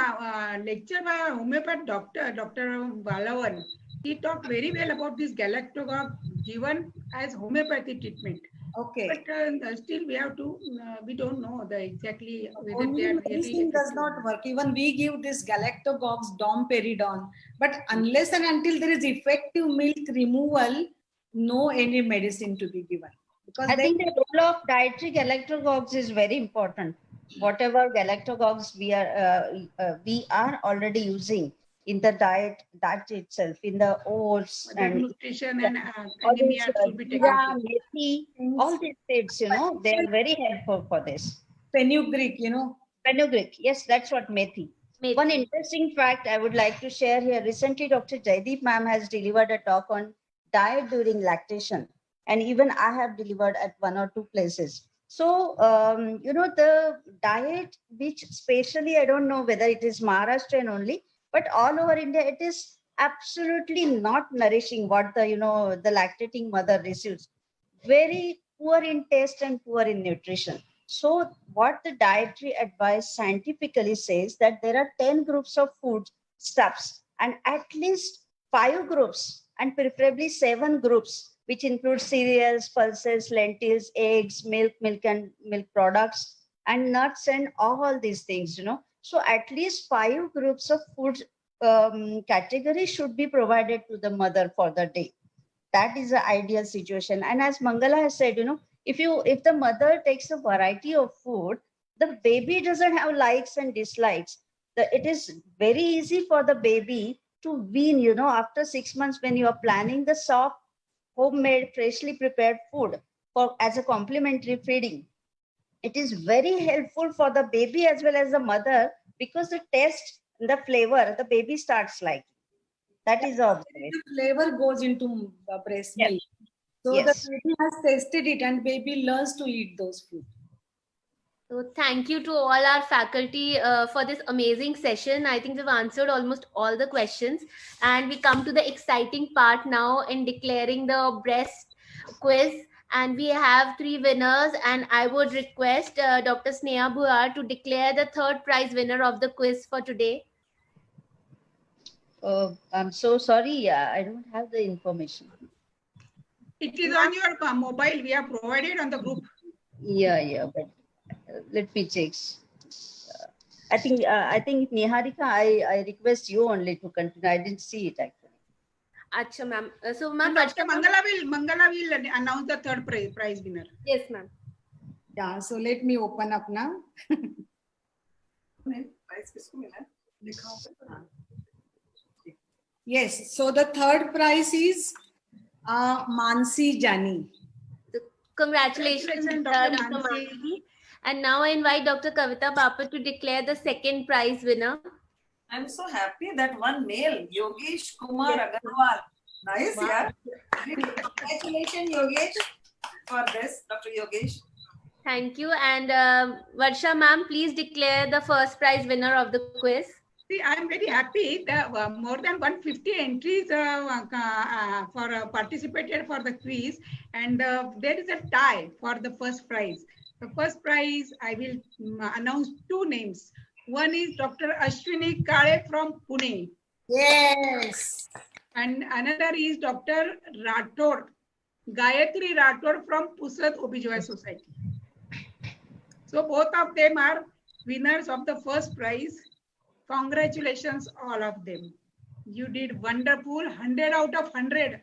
lecture by a homeopath doctor, Dr. Balavan. he talked very well about this galactogog given as homeopathy treatment. Okay. But still we have to, we don't know the exactly whether Only they are really medicine does effective. not work. Even we give this galactogogs, domperidone, but unless and until there is effective milk removal, no any medicine to be given. Because I then think the role of dietary galactogogues is very important. Whatever galactogogues we are already using in the diet, that itself, in the oats The and nutrition and all these anemia should be taken jeera, care. methi, all these seeds, they are very helpful for this. fenugreek, Fenugreek, yes, that's what methi. Methi. One interesting fact I would like to share here. Recently, Dr. Jaideep ma'am has delivered a talk on diet during lactation. And even I have delivered at 1 or 2 places. So, the diet, which especially, I don't know whether it is Maharashtrian only, but all over India, it is absolutely not nourishing what the lactating mother receives. Very poor in taste and poor in nutrition. So what the dietary advice scientifically says that there are 10 groups of food stuffs and at least 5 groups and preferably 7 groups, which include cereals, pulses, lentils, eggs, milk and milk products, and nuts and all these things, So at least 5 groups of food category should be provided to the mother for the day. That is the ideal situation. And as Mangala has said, if the mother takes a variety of food, the baby doesn't have likes and dislikes. It is very easy for the baby to wean, after 6 months when you are planning the soft, homemade, freshly prepared food as a complementary feeding. It is very helpful for the baby as well as the mother because the taste, the flavor, the baby starts liking. That is the observation. the flavor goes into breast Yes. milk. So Yes. the baby has tasted it and baby learns to eat those food. So thank you to all our faculty for this amazing session. I think we've answered almost all the questions, and we come to the exciting part now in declaring the breast quiz. And we have 3 winners, and I would request Dr. Sneha Bhuar to declare the 3rd prize winner of the quiz for today. I'm so sorry. I don't have the information. It is on your mobile. We have provided on the group. Yeah, but let me check. I think Niharika, I request you only to continue. I didn't see it actually. Acha, ma'am. So, ma'am, Dr. Mangala will announce the 3rd prize winner. Yes, ma'am. Yeah, so let me open up now. Yes, so the 3rd prize is Mansi Jani. Congratulations, Dr. Dr. Mansi. Mansi. And now I invite Dr. Kavita Bapat to declare the 2nd prize winner. I'm so happy that one male, Yogesh Kumar Agarwal. Nice, Wow. yeah. Congratulations, Yogesh, for this, Dr. Yogesh. Thank you. And Varsha ma'am, please declare the 1st prize winner of the quiz. See, I am very happy that more than 150 entries participated for the quiz, and there is a tie for the 1st prize. The 1st prize, I will announce 2 names. One is Dr. Ashwini Kale from Pune, Yes. and another is Dr. Rathod, Gayatri Rathod from Pusat OBGY Society. So both of them are winners of the 1st prize. Congratulations, all of them. You did wonderful, 100 out of 100.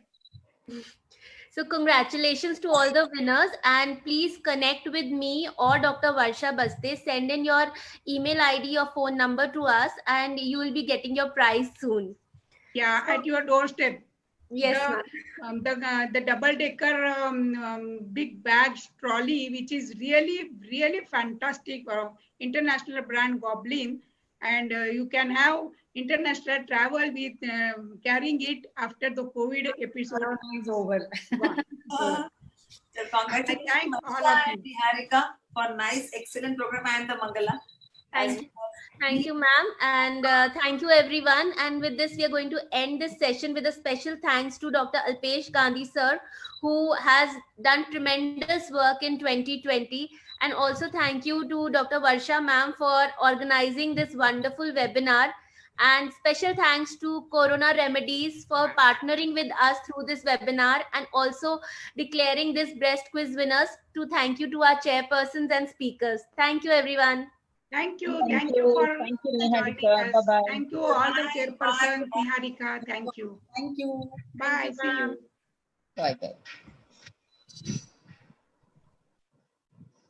So congratulations to all the winners, and please connect with me or Dr. Varsha Baste. Send in your email ID or phone number to us, and you will be getting your prize soon. Yeah, at your doorstep. Yes, The, ma'am. the double-decker big bag trolley, which is really fantastic. International brand Goblin, and you can have international travel with carrying it after the COVID episode Is over. So congratulations, I thank all Manisha of you. and Niharika, for nice, excellent program and the Mangala. Thank you. Thank you, ma'am. And thank you, everyone. And with this, we are going to end this session with a special thanks to Dr. Alpesh Gandhi, sir, who has done tremendous work in 2020. And also thank you to Dr. Varsha, ma'am, for organizing this wonderful webinar. And special thanks to Corona Remedies for partnering with us through this webinar and also declaring this breast quiz winners. To thank you to our chairpersons and speakers. Thank you, everyone. Thank you. Thank Thank you you. for Thank you, joining Niharika. us. Bye-bye. Thank you all the Bye, chairpersons, bye. Niharika. Thank you. Thank you. Bye. See you. Bye-bye.